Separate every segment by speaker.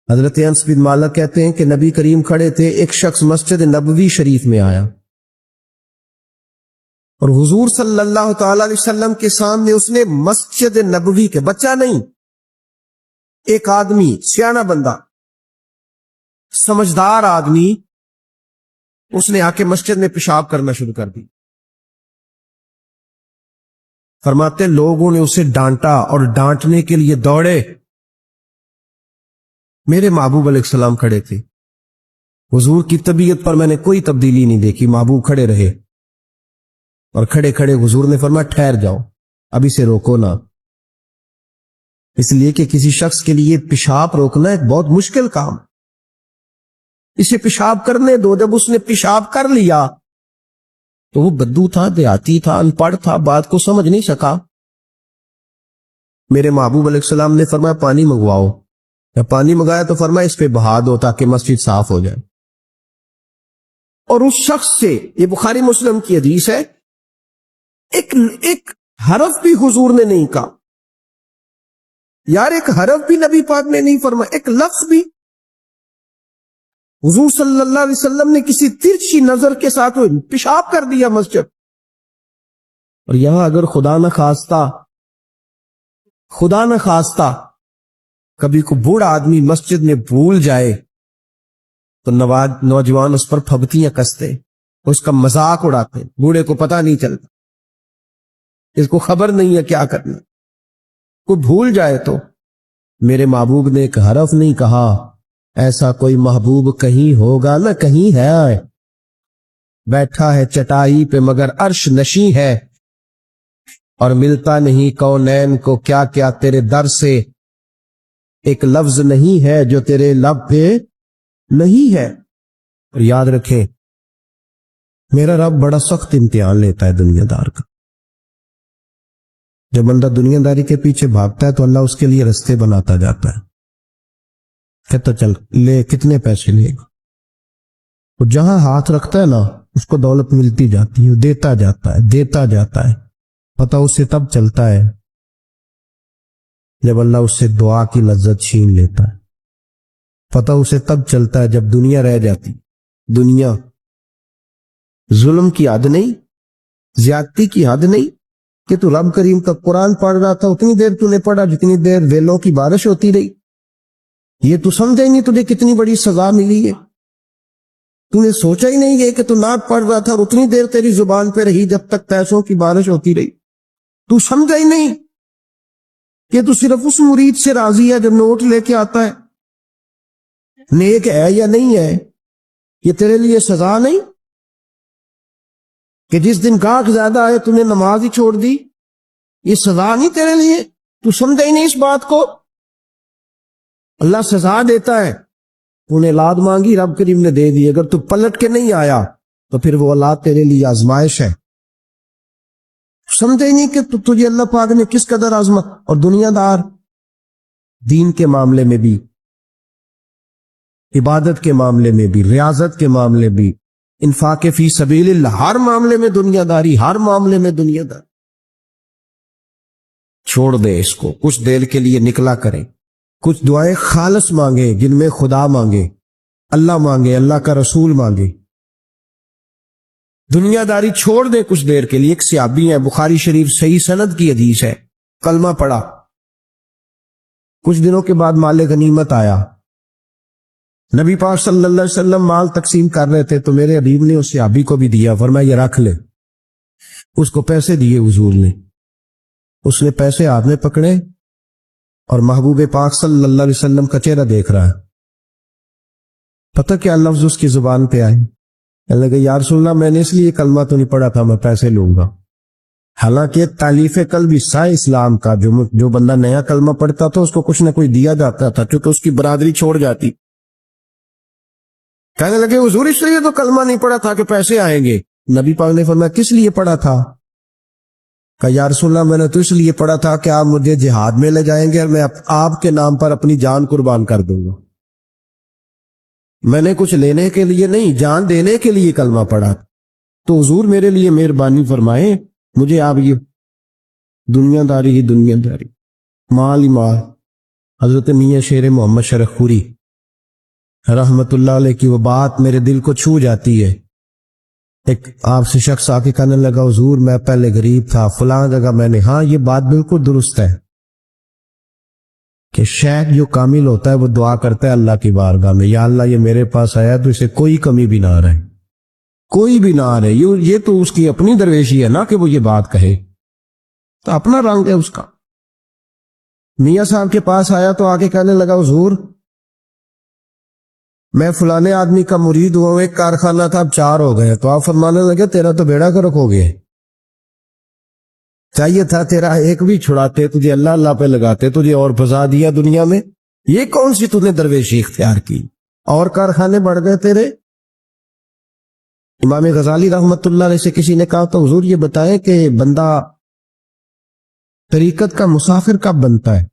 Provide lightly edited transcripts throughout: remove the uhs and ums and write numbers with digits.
Speaker 1: حضرت انس بن مالک کہتے ہیں کہ نبی کریم کھڑے تھے، ایک شخص مسجد نبوی شریف میں آیا اور حضور صلی اللہ تعالی علیہ وسلم کے سامنے اس نے مسجد نبوی کے، بچہ نہیں، ایک آدمی سیانہ بندہ سمجھدار آدمی، اس نے آ کے مسجد میں پیشاب کرنا شروع کر دی۔ فرماتے لوگوں نے اسے ڈانٹا اور ڈانٹنے کے لیے دوڑے، میرے محبوب علیہ السلام کھڑے تھے، حضور کی طبیعت پر میں نے کوئی تبدیلی نہیں دیکھی، محبوب کھڑے رہے اور کھڑے کھڑے حضور نے فرمایا ٹھہر جاؤ، اب اسے روکو نہ، اس لیے کہ کسی شخص کے لیے پیشاب روکنا ایک بہت مشکل کام، اسے پیشاب کرنے دو۔ جب اس نے پیشاب کر لیا تو وہ بدو تھا، دیہاتی تھا، ان پڑھ تھا، بات کو سمجھ نہیں سکا۔ میرے محبوب علیہ السلام نے فرمایا پانی منگواؤ، جب پانی منگایا تو فرمایا اس پہ بہا دو تاکہ مسجد صاف ہو جائے۔ اور اس شخص سے، یہ بخاری مسلم کی حدیث ہے، ایک حرف بھی حضور نے نہیں کہا، یار ایک حرف بھی نبی پاک نے نہیں فرمایا، ایک لفظ بھی۔ حضور صلی اللہ علیہ وسلم نے کسی ترچھی نظر کے ساتھ پیشاب کر دیا مسجد۔ اور یہاں اگر خدا نہ خواستہ کبھی کو بوڑھا آدمی مسجد میں بھول جائے تو نوجوان اس پر پھبتیاں کستے، اس کا مذاق اڑاتے، بوڑھے کو پتہ نہیں چلتا، اس کو خبر نہیں ہے کیا کرنا، کوئی بھول جائے تو۔ میرے محبوب نے ایک حرف نہیں کہا، ایسا کوئی محبوب کہیں ہوگا نہ کہیں ہے، بیٹھا ہے چٹائی پہ مگر عرش نشیں ہے، اور ملتا نہیں کونین کو کیا کیا تیرے در سے، ایک لفظ نہیں ہے جو تیرے لب پہ نہیں ہے۔ اور یاد رکھیں میرا رب بڑا سخت امتحان لیتا ہے دنیا دار کا۔ جب بندہ دنیا داری کے پیچھے بھاگتا ہے تو اللہ اس کے لیے رستے بناتا جاتا ہے، کہتا چل لے، کتنے پیسے لے گا، وہ جہاں ہاتھ رکھتا ہے نا اس کو دولت ملتی جاتی ہے، دیتا جاتا ہے، پتہ اسے تب چلتا ہے جب اللہ اس سے دعا کی لذت چھین لیتا ہے، پتہ اسے تب چلتا ہے جب دنیا رہ جاتی۔ دنیا ظلم کی حد نہیں، زیادتی کی حد نہیں کہ تو رب کریم کا قرآن پڑھ رہا تھا، اتنی دیر تو نے پڑھا جتنی دیر ویلوں کی بارش ہوتی رہی، یہ تو سمجھا ہی نہیں تجھے کتنی بڑی سزا ملی ہے، تو نے سوچا ہی نہیں ہے کہ تو نعت پڑھ رہا تھا اور اتنی دیر تیری زبان پہ رہی جب تک پیسوں کی بارش ہوتی رہی، تو سمجھا ہی نہیں کہ تو صرف اس مرید سے راضی ہے جب نوٹ لے کے آتا ہے، نیک ہے یا نہیں ہے، یہ تیرے لیے سزا نہیں کہ جس دن گاہک زیادہ آئے تو نے نماز ہی چھوڑ دی، یہ سزا نہیں تیرے لیے، تو سمجھا ہی نہیں اس بات کو۔ اللہ سزا دیتا ہے، تو نے اولاد مانگی رب کریم نے دے دی، اگر تو پلٹ کے نہیں آیا تو پھر وہ اولاد تیرے لیے آزمائش ہے، سمجھے ہی نہیں کہ تجھے اللہ پاک نے کس قدر آزما۔ اور دنیا دار دین کے معاملے میں بھی، عبادت کے معاملے میں بھی، ریاضت کے معاملے بھی، انفاق فی سبیل اللہ، ہر معاملے میں دنیا داری، ہر معاملے میں دنیا داری۔ چھوڑ دے اس کو، کچھ دیر کے لیے نکلا کریں، کچھ دعائیں خالص مانگے جن میں خدا مانگے، اللہ کا رسول مانگے، دنیا داری چھوڑ دے کچھ دیر کے لیے۔ ایک صحابی ہے، بخاری شریف صحیح سند کی حدیث ہے، کلمہ پڑھا، کچھ دنوں کے بعد مال غنیمت آیا، نبی پاک صلی اللہ علیہ وسلم مال تقسیم کر رہے تھے تو میرے حبیب نے اس صحابی کو بھی دیا، فرمایا یہ رکھ لے، اس کو پیسے دیے حضور نے، اس نے پیسے ہاتھ میں پکڑے اور محبوب پاک صلی اللہ علیہ وسلم کا چہرہ دیکھ رہا ہے، پتہ کیا لفظ اس کی زبان پہ آئے، کہنے لگے یا رسول اللہ میں نے اس لیے کلمہ تو نہیں پڑھا تھا، میں پیسے لوں گا۔ حالانکہ تعلیف قلب حصہ ہے اسلام کا، جو بندہ نیا کلمہ پڑھتا تھا اس کو کچھ نہ کچھ دیا جاتا تھا چونکہ اس کی برادری چھوڑ جاتی۔ کہنے لگے حضور اس لیے تو کلمہ نہیں پڑھا تھا کہ پیسے آئیں گے۔ نبی پاک نے فرمایا کس لیے پڑھا تھا؟ کہا یا رسول اللہ میں نے تو اس لیے پڑھا تھا کہ آپ مجھے جہاد میں لے جائیں گے اور میں آپ کے نام پر اپنی جان قربان کر دوں گا، میں نے کچھ لینے کے لیے نہیں، جان دینے کے لیے کلمہ پڑھا، تو حضور میرے لیے مہربانی فرمائیں، مجھے آپ یہ دنیا داری ہی دنیا داری، مال ہی مال۔ حضرت میاں شیر محمد شرخ خوری رحمت اللہ علیہ کی وہ بات میرے دل کو چھو جاتی ہے. ایک آپ سے شخص آ کے کہنے لگا حضور میں پہلے غریب تھا فلاں جگہ میں نے. ہاں یہ بات بالکل درست ہے کہ شیخ جو کامل ہوتا ہے وہ دعا کرتا ہے اللہ کی بارگاہ میں, یا اللہ یہ میرے پاس آیا تو اسے کوئی کمی بھی نہ رہے, کوئی بھی نہ رہے. یہ تو اس کی اپنی درویشی ہے نا کہ وہ یہ بات کہے, تو اپنا رنگ ہے اس کا. میاں صاحب کے پاس آیا تو آگے کہنے لگا حضور میں فلانے آدمی کا مرید ہوا, ایک کارخانہ تھا اب 4 ہو گئے. تو آپ فرمانے لگے تیرا تو بیڑا گرک ہو گیا, چاہیے تھا تیرا ایک بھی چھڑاتے, تجھے اللہ اللہ پہ لگاتے, تجھے اور پھنسا دیا دنیا میں. یہ کون سی تو نے درویشی اختیار کی, اور کارخانے بڑھ گئے تیرے. امام غزالی رحمت اللہ علیہ سے کسی نے کہا تو حضور یہ بتائیں کہ بندہ طریقت کا مسافر کب بنتا ہے,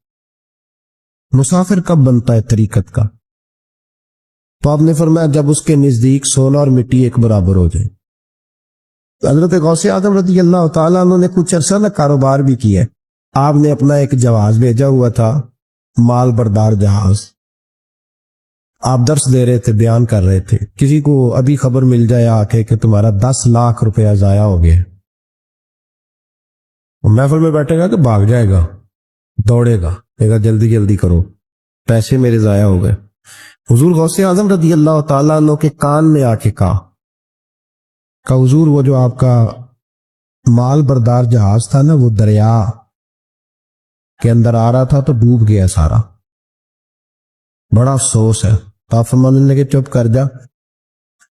Speaker 1: مسافر کب بنتا ہے طریقت کا؟ تو آپ نے فرمایا جب اس کے نزدیک سونا اور مٹی ایک برابر ہو جائے. حضرت غوث اعظم رضی اللہ تعالیٰ عنہ نے کچھ عرصہ نہ کاروبار بھی کیا ہے. آپ نے اپنا ایک جہاز بھیجا ہوا تھا, مال بردار جہاز. آپ درس دے رہے تھے, بیان کر رہے تھے, کسی کو ابھی خبر مل جائے آ کے کہ تمہارا 10 لاکھ روپیہ ضائع ہو گیا, محفل میں بیٹھے گا کہ بھاگ جائے گا, دوڑے گا, کہے گا جلدی جلدی کرو, پیسے میرے ضائع ہو گئے. حضور غوث اعظم رضی اللہ تعالیٰ عنہ کے کان میں آ کے کہا حضور وہ جو آپ کا مال بردار جہاز تھا نا وہ دریا کے اندر آ رہا تھا تو ڈوب گیا سارا, بڑا افسوس ہے. تو آپ فرمانے لگے چپ کر جا,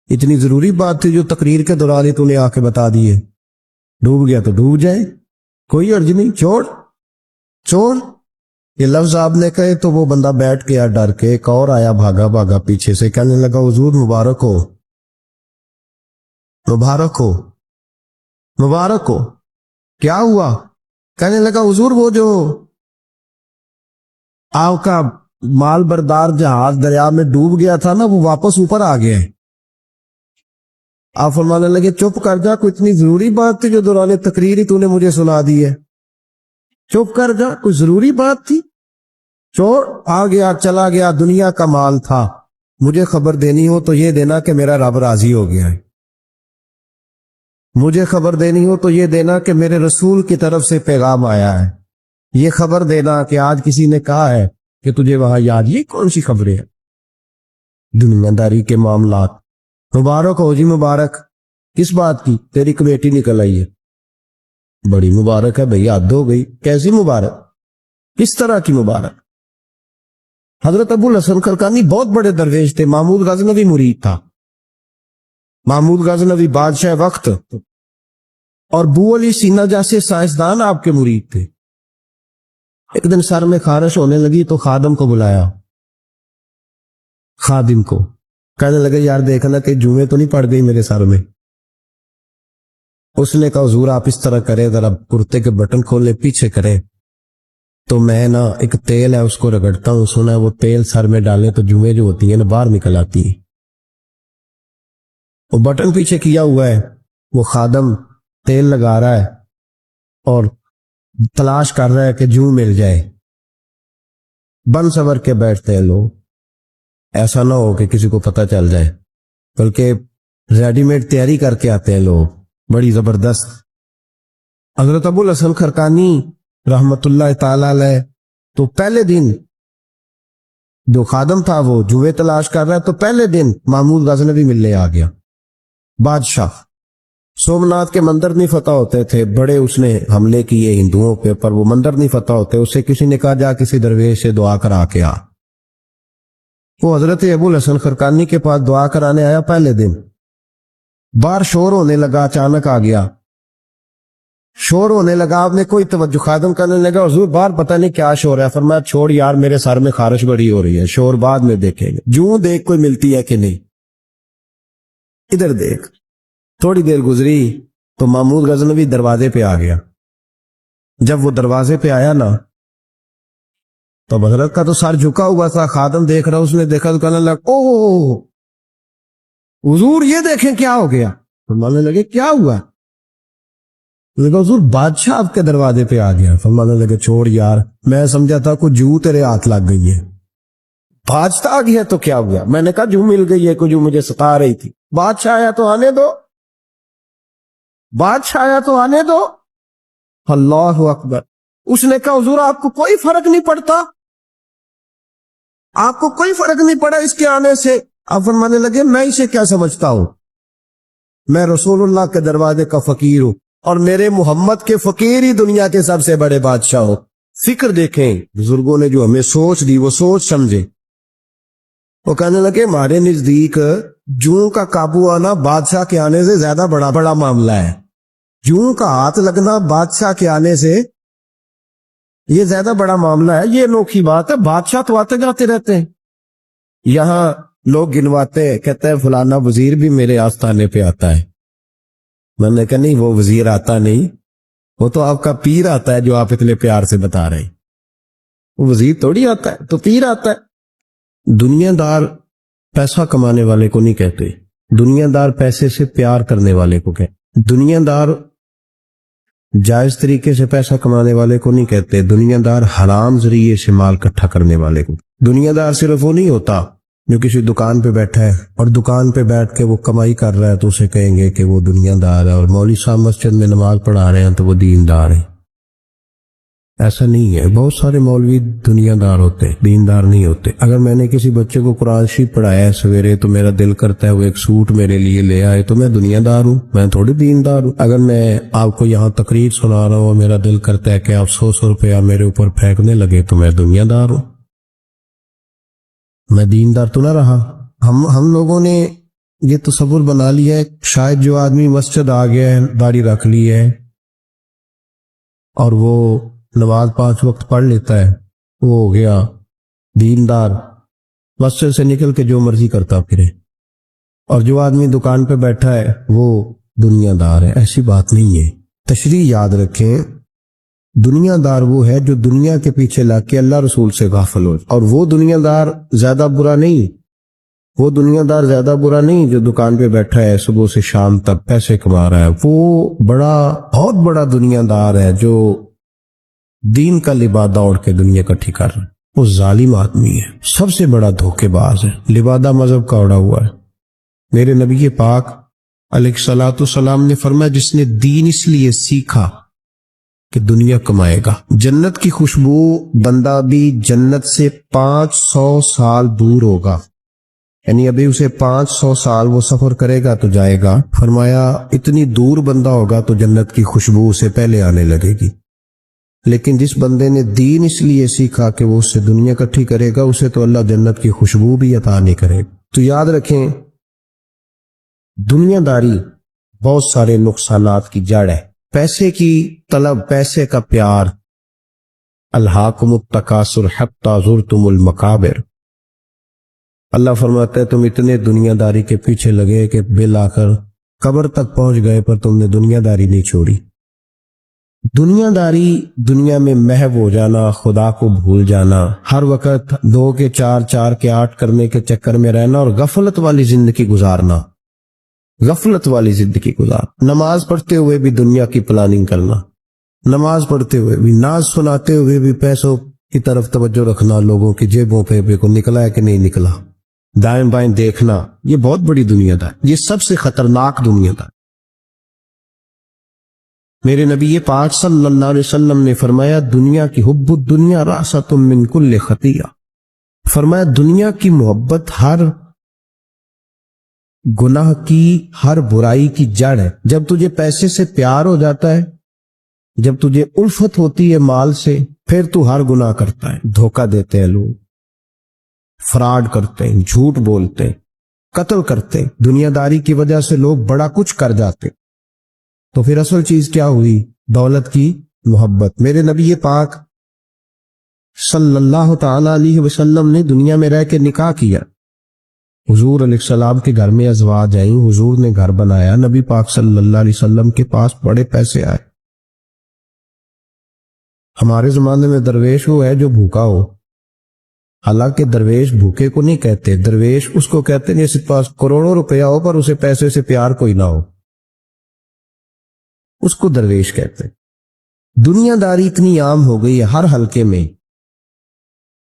Speaker 1: اتنی ضروری بات تھی جو تقریر کے دوران ہی تو نے آ کے بتا دی ہے. ڈوب گیا تو ڈوب جائے, کوئی عرض نہیں, چھوڑ. یہ لفظ آپ نے کہے تو وہ بندہ بیٹھ گیا ڈر کے. ایک اور آیا بھاگا بھاگا پیچھے سے, کہنے لگا حضور مبارک ہو, مبارک ہو, مبارک ہو. کیا ہوا؟ کہنے لگا حضور وہ جو آپ کا مال بردار جہاز دریا میں ڈوب گیا تھا نا وہ واپس اوپر آ گیا ہے. آپ فرمانے لگے چپ کر جا, کوئی اتنی ضروری بات تھی جو دوران تقریر ہی تو نے مجھے سنا دی ہے. چپ کر جا, کوئی ضروری بات تھی, چھوڑ. آ گیا چلا گیا, دنیا کا مال تھا. مجھے خبر دینی ہو تو یہ دینا کہ میرا رب راضی ہو گیا ہے, مجھے خبر دینی ہو تو یہ دینا کہ میرے رسول کی طرف سے پیغام آیا ہے, یہ خبر دینا کہ آج کسی نے کہا ہے کہ تجھے وہاں یاد. یہ کون سی خبریں ہیں, دنیا داری کے معاملات. مبارک ہو جی, مبارک. کس بات کی؟ تیری کمیٹی نکل آئی ہے. بڑی مبارک ہے بھئی, حد ہو گئی. کیسی مبارک, کس طرح کی مبارک؟ حضرت ابو الحسن خرقانی بہت بڑے درویش تھے, محمود غزنوی مرید تھا. محمود غزنوی بادشاہ وقت اور بو علی سینا جیسے سائنسدان آپ کے مرید تھے. ایک دن سر میں خارش ہونے لگی تو خادم کو بلایا, خادم کو, کہنے لگے یار دیکھنا کہ جوئیں تو نہیں پڑ گئی میرے سر میں. اس نے کہا حضور آپ اس طرح کرے, ذرا کرتے کے بٹن کھولے پیچھے کرے تو میں نا ایک تیل ہے اس کو رگڑتا ہوں, سنا ہے وہ تیل سر میں ڈالیں تو جوئیں جو ہوتی ہیں نا باہر نکل آتی ہیں. وہ بٹن پیچھے کیا ہوا ہے, وہ خادم تیل لگا رہا ہے اور تلاش کر رہا ہے کہ جو مل جائے. بن سور کے بیٹھتے ہیں لوگ, ایسا نہ ہو کہ کسی کو پتہ چل جائے, بلکہ ریڈی میڈ تیاری کر کے آتے ہیں لوگ, بڑی زبردست. حضرت ابو الحسن خرقانی رحمت اللہ تعالی علیہ تو پہلے دن جو خادم تھا وہ جوئے تلاش کر رہا ہے, تو پہلے دن محمود غزنوی ملنے آ گیا. بادشاہ سومناتھ کے مندر نہیں فتح ہوتے تھے, بڑے اس نے حملے کیے ہندوؤں پہ, پر وہ مندر نہیں فتح ہوتے. اسے کسی نے کہا جا کسی درویش سے دعا کرا کے آ. وہ حضرت ابو الحسن خرقانی کے پاس دعا کرانے آیا. پہلے دن باہر شور ہونے لگا, اچانک آ گیا, شور ہونے لگا. آپ نے کوئی توجہ, خادم کرنے لگا حضور باہر پتہ نہیں کیا شور ہے. فرمایا چھوڑ یار, میرے سر میں خارش بڑی ہو رہی ہے, شور بعد میں دیکھیں گے, جوں دیکھ کوئی ملتی ہے کہ نہیں, ادھر دیکھ. تھوڑی دیر گزری تو محمود غزنوی دروازے پہ آ گیا. جب وہ دروازے پہ آیا نا تو حضرت کا تو سر جھکا ہوا تھا, خادم دیکھ رہا, اس نے دیکھا تو کہنے لگا او حضور یہ دیکھیں کیا ہو گیا. فرمانے لگے کیا ہوا؟ حضور بادشاہ آپ کے دروازے پہ آ گیا. فرمانے لگے چھوڑ یار, میں سمجھا تھا کوئی جو تیرے ہاتھ لگ گئی ہے. بادشاہ آ گیا تو کیا ہوا؟ میں نے کہا جو مل گئی ہے کو جو مجھے ستا رہی تھی، بادشاہ آیا تو آنے دو، بادشاہ آیا تو آنے دو۔ اللہ اکبر۔ اس نے کہا حضور آپ کو کوئی فرق نہیں پڑتا، آپ کو کوئی فرق نہیں پڑا اس کے آنے سے؟ آپ فرمانے لگے میں اسے کیا سمجھتا ہوں، میں رسول اللہ کے دروازے کا فقیر ہوں، اور میرے محمد کے فقیر ہی دنیا کے سب سے بڑے بادشاہ ہو۔ فکر دیکھیں بزرگوں نے جو ہمیں سوچ دی، وہ سوچ سمجھے۔ وہ کہنے لگے ہمارے نزدیک جوں کا قابو آنا بادشاہ کے آنے سے زیادہ بڑا معاملہ ہے، جوں کا ہاتھ لگنا بادشاہ کے آنے سے یہ زیادہ بڑا معاملہ ہے۔ یہ انوکھی بات ہے، بادشاہ تو آتے جاتے رہتے ہیں، یہاں لوگ گنواتے ہیں، کہتے ہیں فلانا وزیر بھی میرے آستانے پہ آتا ہے۔ میں نے کہا نہیں، وہ وزیر آتا نہیں، وہ تو آپ کا پیر آتا ہے جو آپ اتنے پیار سے بتا رہے ہیں، وہ وزیر تھوڑی آتا ہے، تو پیر آتا ہے۔ دنیا دار پیسہ کمانے والے کو نہیں کہتے، دنیا دار پیسے سے پیار کرنے والے کو کہتے۔ دنیا دار جائز طریقے سے پیسہ کمانے والے کو نہیں کہتے، دنیا دار حرام ذریعے سے مال اکٹھا کرنے والے کو۔ دنیا دار صرف وہ نہیں ہوتا جو کسی دکان پہ بیٹھا ہے اور دکان پہ بیٹھ کے وہ کمائی کر رہا ہے تو اسے کہیں گے کہ وہ دنیا دار ہے، اور مولوی صاحب مسجد میں نماز پڑھا رہے ہیں تو وہ دیندار ہیں۔ ایسا نہیں ہے، بہت سارے مولوی دنیا دار ہوتے، دیندار نہیں ہوتے۔ اگر میں نے کسی بچے کو قرآن شریف پڑھایا ہے سویرے تو میرا دل کرتا ہے وہ ایک سوٹ میرے لیے لے آئے تو میں دنیا دار ہوں، میں تھوڑی دیندار ہوں۔ اگر میں آپ کو یہاں تقریر سنا رہا ہوں اور میرا دل کرتا ہے کہ آپ 100 روپیہ میرے اوپر پھینکنے لگے تو میں دنیا دار ہوں، میں دیندار تو نہ رہا۔ ہم لوگوں نے یہ تصور بنا لیا ہے شاید جو آدمی مسجد آ گیا ہے، داڑھی رکھ لی ہے اور وہ نماز 5 وقت پڑھ لیتا ہے، وہ ہو گیا دیندار، مسجد سے نکل کے جو مرضی کرتا پھرے، اور جو آدمی دکان پہ بیٹھا ہے وہ دنیا دار ہے۔ ایسی بات نہیں ہے، تشریح یاد رکھیں۔ دنیا دار وہ ہے جو دنیا کے پیچھے لگ کے اللہ رسول سے غافل ہو، اور وہ دنیا دار زیادہ برا نہیں، وہ دنیا دار زیادہ برا نہیں جو دکان پہ بیٹھا ہے صبح سے شام تک پیسے کما رہا ہے، وہ بہت بڑا دنیا دار ہے جو دین کا لبادہ اوڑھ کے دنیا اکٹھی کر رہا ہے، وہ ظالم آدمی ہے، سب سے بڑا دھوکے باز ہے، لبادہ مذہب کا اوڑھا ہوا ہے۔ میرے نبی پاک علیہ الصلوۃ والسلام نے فرمایا جس نے دین اس لیے سیکھا کہ دنیا کمائے گا، جنت کی خوشبو بندہ بھی جنت سے 500 سال دور ہوگا، یعنی ابھی اسے 500 سال وہ سفر کرے گا تو جائے گا، فرمایا اتنی دور بندہ ہوگا تو جنت کی خوشبو اسے پہلے آنے لگے گی۔ لیکن جس بندے نے دین اس لیے سیکھا کہ وہ اس سے دنیا اکٹھی کرے گا، اسے تو اللہ جنت کی خوشبو بھی عطا نہیں کرے گا۔ تو یاد رکھیں دنیا داری بہت سارے نقصانات کی جڑ ہے، پیسے کی طلب، پیسے کا پیار، الہاکم التکاثر حتی زرتم المقابر۔ اللہ فرماتا ہے تم اتنے دنیا داری کے پیچھے لگے کہ بالآخر قبر تک پہنچ گئے پر تم نے دنیا داری نہیں چھوڑی۔ دنیا داری دنیا میں محو ہو جانا، خدا کو بھول جانا، ہر وقت 2 کے 4 4 کے 8 کرنے کے چکر میں رہنا اور غفلت والی زندگی گزارنا، غفلت والی زندگی نماز پڑھتے ہوئے بھی دنیا کی پلاننگ کرنا، نماز پڑھتے ہوئے بھی، ناز سناتے ہوئے بھی پیسوں کی طرف توجہ رکھنا، لوگوں کی جیبوں پہ کو نکلا ہے کہ نہیں نکلا، دائیں بائیں دیکھنا، یہ بہت بڑی دنیا دار، یہ سب سے خطرناک دنیا دار۔ میرے نبی پاک صلی اللہ علیہ وسلم نے فرمایا دنیا کی حب الدنیا رأسۃ من کل خطیہ، فرمایا دنیا کی محبت ہر گناہ کی، ہر برائی کی جڑ ہے۔ جب تجھے پیسے سے پیار ہو جاتا ہے، جب تجھے الفت ہوتی ہے مال سے، پھر تو ہر گناہ کرتا ہے، دھوکہ دیتے ہیں لوگ، فراڈ کرتے ہیں، جھوٹ بولتے ہیں، قتل کرتے ہیں، دنیا داری کی وجہ سے لوگ بڑا کچھ کر جاتے، تو پھر اصل چیز کیا ہوئی؟ دولت کی محبت۔ میرے نبی پاک صلی اللہ تعالی علیہ وسلم نے دنیا میں رہ کے نکاح کیا، حضور علیہ السلام کے گھر میں ازواج آئیں، حضور نے گھر بنایا، نبی پاک صلی اللہ علیہ وسلم کے پاس بڑے پیسے آئے۔ ہمارے زمانے میں درویش وہ ہے جو بھوکا ہو، حالانکہ درویش بھوکے کو نہیں کہتے، درویش اس کو کہتے ہیں جس کے پاس کروڑوں روپیہ ہو پر اسے پیسے سے پیار کوئی نہ ہو، اس کو درویش کہتے ہیں۔ دنیا داری اتنی عام ہو گئی ہے ہر حلقے میں،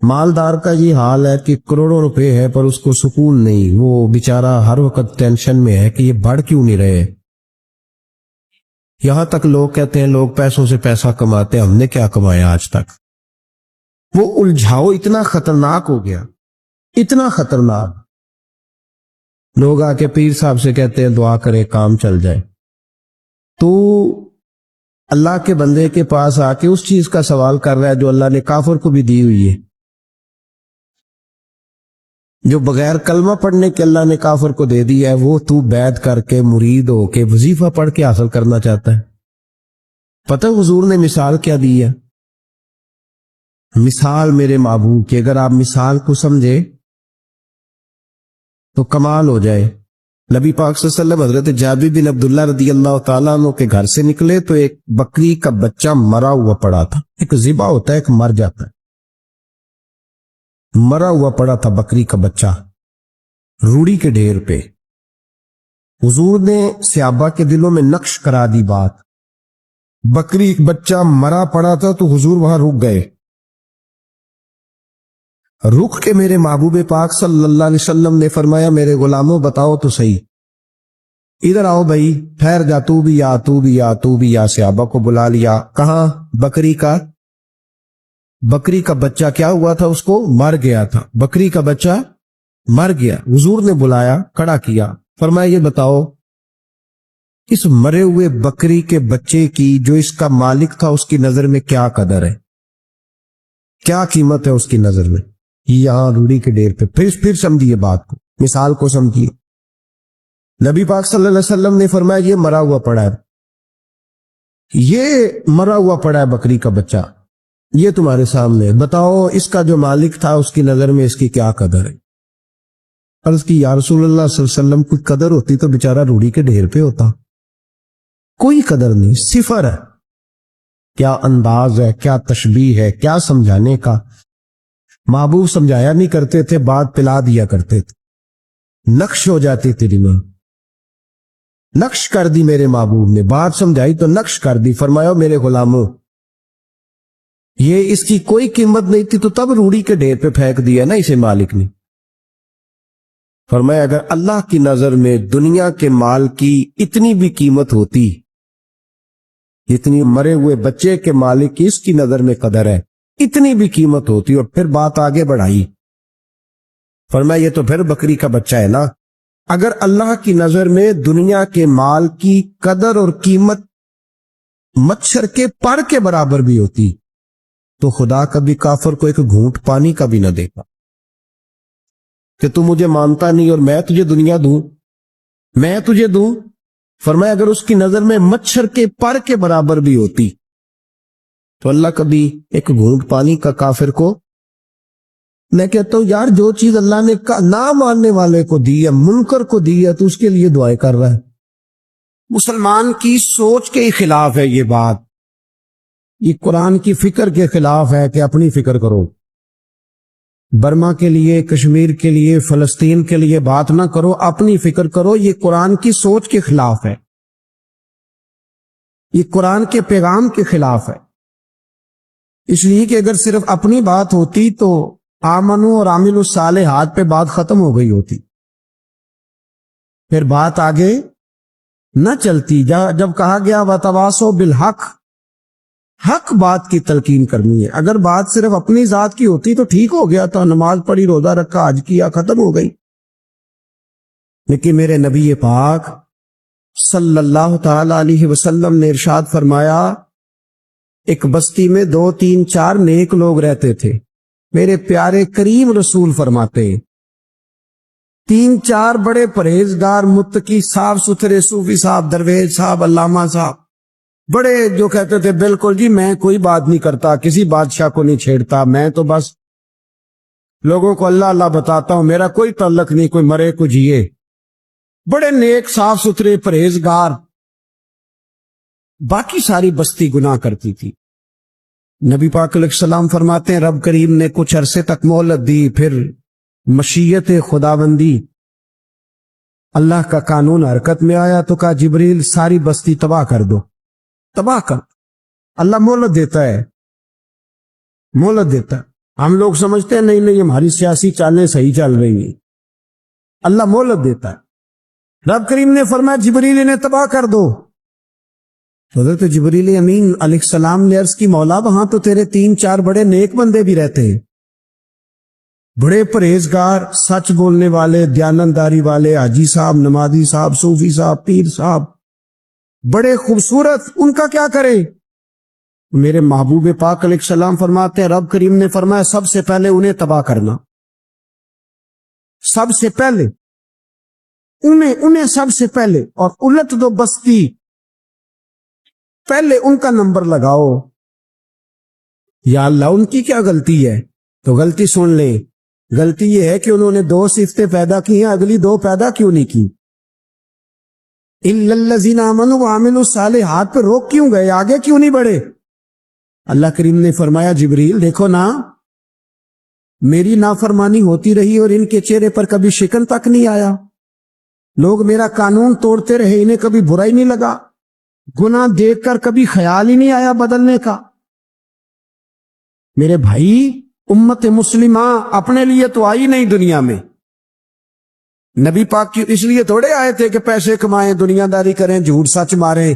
Speaker 1: مالدار کا یہ حال ہے کہ کروڑوں روپے ہے پر اس کو سکون نہیں، وہ بیچارہ ہر وقت ٹینشن میں ہے کہ یہ بڑھ کیوں نہیں رہے۔ یہاں تک لوگ کہتے ہیں لوگ پیسوں سے پیسہ کماتے ہیں، ہم نے کیا کمایا آج تک۔ وہ الجھاؤ اتنا خطرناک ہو گیا، اتنا خطرناک۔ لوگ آ کے پیر صاحب سے کہتے ہیں دعا کرے کام چل جائے، تو اللہ کے بندے کے پاس آ کے اس چیز کا سوال کر رہا ہے جو اللہ نے کافر کو بھی دی ہوئی ہے، جو بغیر کلمہ پڑھنے کے اللہ نے کافر کو دے دی ہے، وہ تو بیعت کر کے مرید ہو کے وظیفہ پڑھ کے حاصل کرنا چاہتا ہے۔ پتہ حضور نے مثال کیا دی ہے؟ مثال میرے محبوب کی، اگر آپ مثال کو سمجھے تو کمال ہو جائے۔ نبی پاک صلی اللہ علیہ وسلم حضرت جابر بن عبداللہ رضی اللہ تعالیٰ عنہ کے گھر سے نکلے تو ایک بکری کا بچہ مرا ہوا پڑا تھا۔ ایک ذبح ہوتا ہے، ایک مر جاتا ہے، مرا ہوا پڑا تھا بکری کا بچہ روڑی کے ڈھیر پہ۔ حضور نے صحابہ کے دلوں میں نقش کرا دی بات، بکری بچہ مرا پڑا تھا تو حضور وہاں رک گئے۔ رک کے میرے محبوب پاک صلی اللہ علیہ وسلم نے فرمایا میرے غلاموں بتاؤ تو صحیح، ادھر آؤ بھائی، ٹھہر جا، تو بھی آ، تو بھی آ، تو بھی آ۔ صحابہ کو بلا لیا، کہاں؟ بکری کا بچہ کیا ہوا تھا؟ اس کو مر گیا تھا، بکری کا بچہ مر گیا۔ حضور نے بلایا، کھڑا کیا، فرمایا یہ بتاؤ اس مرے ہوئے بکری کے بچے کی جو اس کا مالک تھا اس کی نظر میں کیا قدر ہے، کیا قیمت ہے اس کی نظر میں؟ یہاں روڑی کے ڈیر پہ پھر سمجھیے بات کو، مثال کو سمجھیے۔ نبی پاک صلی اللہ علیہ وسلم نے فرمایا یہ مرا ہوا پڑا ہے، یہ مرا ہوا پڑا ہے بکری کا بچہ، یہ تمہارے سامنے، بتاؤ اس کا جو مالک تھا اس کی نظر میں اس کی کیا قدر ہے؟ عرض کی یا رسول اللہ صلی اللہ علیہ وسلم کوئی قدر ہوتی تو بیچارہ روڑی کے ڈھیر پہ ہوتا، کوئی قدر نہیں، صفر ہے۔ کیا انداز ہے، کیا تشبیہ ہے، کیا سمجھانے کا۔ محبوب سمجھایا نہیں کرتے تھے، بات پلا دیا کرتے تھے، نقش ہو جاتی تیری ماں، نقش کر دی میرے محبوب نے، بات سمجھائی تو نقش کر دی۔ فرمایا میرے غلاموں یہ اس کی کوئی قیمت نہیں تھی تو تب روڑی کے ڈھیر پہ پھینک دیا نا اسے مالک نے۔ فرمایا اگر اللہ کی نظر میں دنیا کے مال کی اتنی بھی قیمت ہوتی جتنی مرے ہوئے بچے کے مالک کی اس کی نظر میں قدر ہے، اتنی بھی قیمت ہوتی، اور پھر بات آگے بڑھائی، فرمایا یہ تو پھر بکری کا بچہ ہے نا۔ اگر اللہ کی نظر میں دنیا کے مال کی قدر اور قیمت مچھر کے پر کے برابر بھی ہوتی تو خدا کبھی کافر کو ایک گھونٹ پانی کا بھی نہ دیتا کہ تو مجھے مانتا نہیں اور میں تجھے دنیا دوں، میں تجھے دوں۔ فرمایا اگر اس کی نظر میں مچھر کے پر کے برابر بھی ہوتی تو اللہ کبھی ایک گھونٹ پانی کا کافر کو۔ میں کہتا ہوں یار جو چیز اللہ نے نہ ماننے والے کو دی ہے، منکر کو دی ہے، تو اس کے لیے دعائیں کر رہا ہے۔ مسلمان کی سوچ کے ہی خلاف ہے یہ بات، یہ قرآن کی فکر کے خلاف ہے کہ اپنی فکر کرو، برما کے لیے، کشمیر کے لیے، فلسطین کے لیے بات نہ کرو، اپنی فکر کرو۔ یہ قرآن کی سوچ کے خلاف ہے، یہ قرآن کے پیغام کے خلاف ہے۔ اس لیے کہ اگر صرف اپنی بات ہوتی تو آمنو اور عامل الصالحات پہ بات ختم ہو گئی ہوتی، پھر بات آگے نہ چلتی۔ جب کہا گیا وتواصوا بالحق، حق بات کی تلقین کرنی ہے۔ اگر بات صرف اپنی ذات کی ہوتی تو ٹھیک ہو گیا تھا، نماز پڑھی، روزہ رکھا، حج کیا، ختم ہو گئی۔ لیکن میرے نبی پاک صلی اللہ تعالی علیہ وسلم نے ارشاد فرمایا ایک بستی میں 2 3 4 نیک لوگ رہتے تھے۔ میرے پیارے کریم رسول فرماتے 3 4 بڑے پرہیزگار، متقی، صاف ستھرے صوفی صاحب، درویش صاحب، علامہ صاحب، بڑے جو کہتے تھے بالکل جی میں کوئی بات نہیں کرتا، کسی بادشاہ کو نہیں چھیڑتا، میں تو بس لوگوں کو اللہ اللہ بتاتا ہوں، میرا کوئی تعلق نہیں، کوئی مرے کو جیے، بڑے نیک صاف ستھرے پرہیزگار۔ باقی ساری بستی گناہ کرتی تھی۔ نبی پاک علیہ السلام فرماتے ہیں رب کریم نے کچھ عرصے تک مہلت دی، پھر مشیت خداوندی، اللہ کا قانون حرکت میں آیا تو کہا جبریل ساری بستی تباہ کر دو، تباہ کر۔ اللہ مہلت دیتا ہے، مہلت دیتا ہے۔ ہم لوگ سمجھتے ہیں نہیں ہماری سیاسی چالیں صحیح چل رہی ہیں، اللہ مہلت دیتا ہے۔ رب کریم نے فرمایا جبریل انہیں تباہ کر دو۔ حضرت جبریل امین علیہ السلام نے عرض کی مولا وہاں تو تیرے 3-4 بڑے نیک بندے بھی رہتے ہیں، بڑے پرہیزگار، سچ بولنے والے، دیانتداری والے، حاجی صاحب، نمازی صاحب، صوفی صاحب، پیر صاحب، بڑے خوبصورت، ان کا کیا کرے؟ میرے محبوب پاک علیہ السلام فرماتے ہیں رب کریم نے فرمایا سب سے پہلے انہیں تباہ کرنا، سب سے پہلے انہیں سب سے پہلے، اور الٹ دو بستی، پہلے ان کا نمبر لگاؤ۔ یا اللہ ان کی کیا غلطی ہے؟ تو غلطی سن لیں، غلطی یہ ہے کہ انہوں نے 2 صفتیں پیدا کی ہیں، اگلی 2 پیدا کیوں نہیں کی؟ اِلَّا الَّذِينَ آمَنُوا وَعَمِلُوا الصَّالِحَاتِ پہ روک کیوں گئے، آگے کیوں نہیں بڑھے؟ اللہ کریم نے فرمایا جبریل دیکھو نا، میری نافرمانی ہوتی رہی اور ان کے چہرے پر کبھی شکن تک نہیں آیا، لوگ میرا قانون توڑتے رہے، انہیں کبھی برا ہی نہیں لگا، گناہ دیکھ کر کبھی خیال ہی نہیں آیا بدلنے کا۔ میرے بھائی امت مسلمہ اپنے لیے تو آئی نہیں دنیا میں، نبی پاک کی اس لیے تھوڑے آئے تھے کہ پیسے کمائیں، دنیا داری کریں، جھوٹ سچ ماریں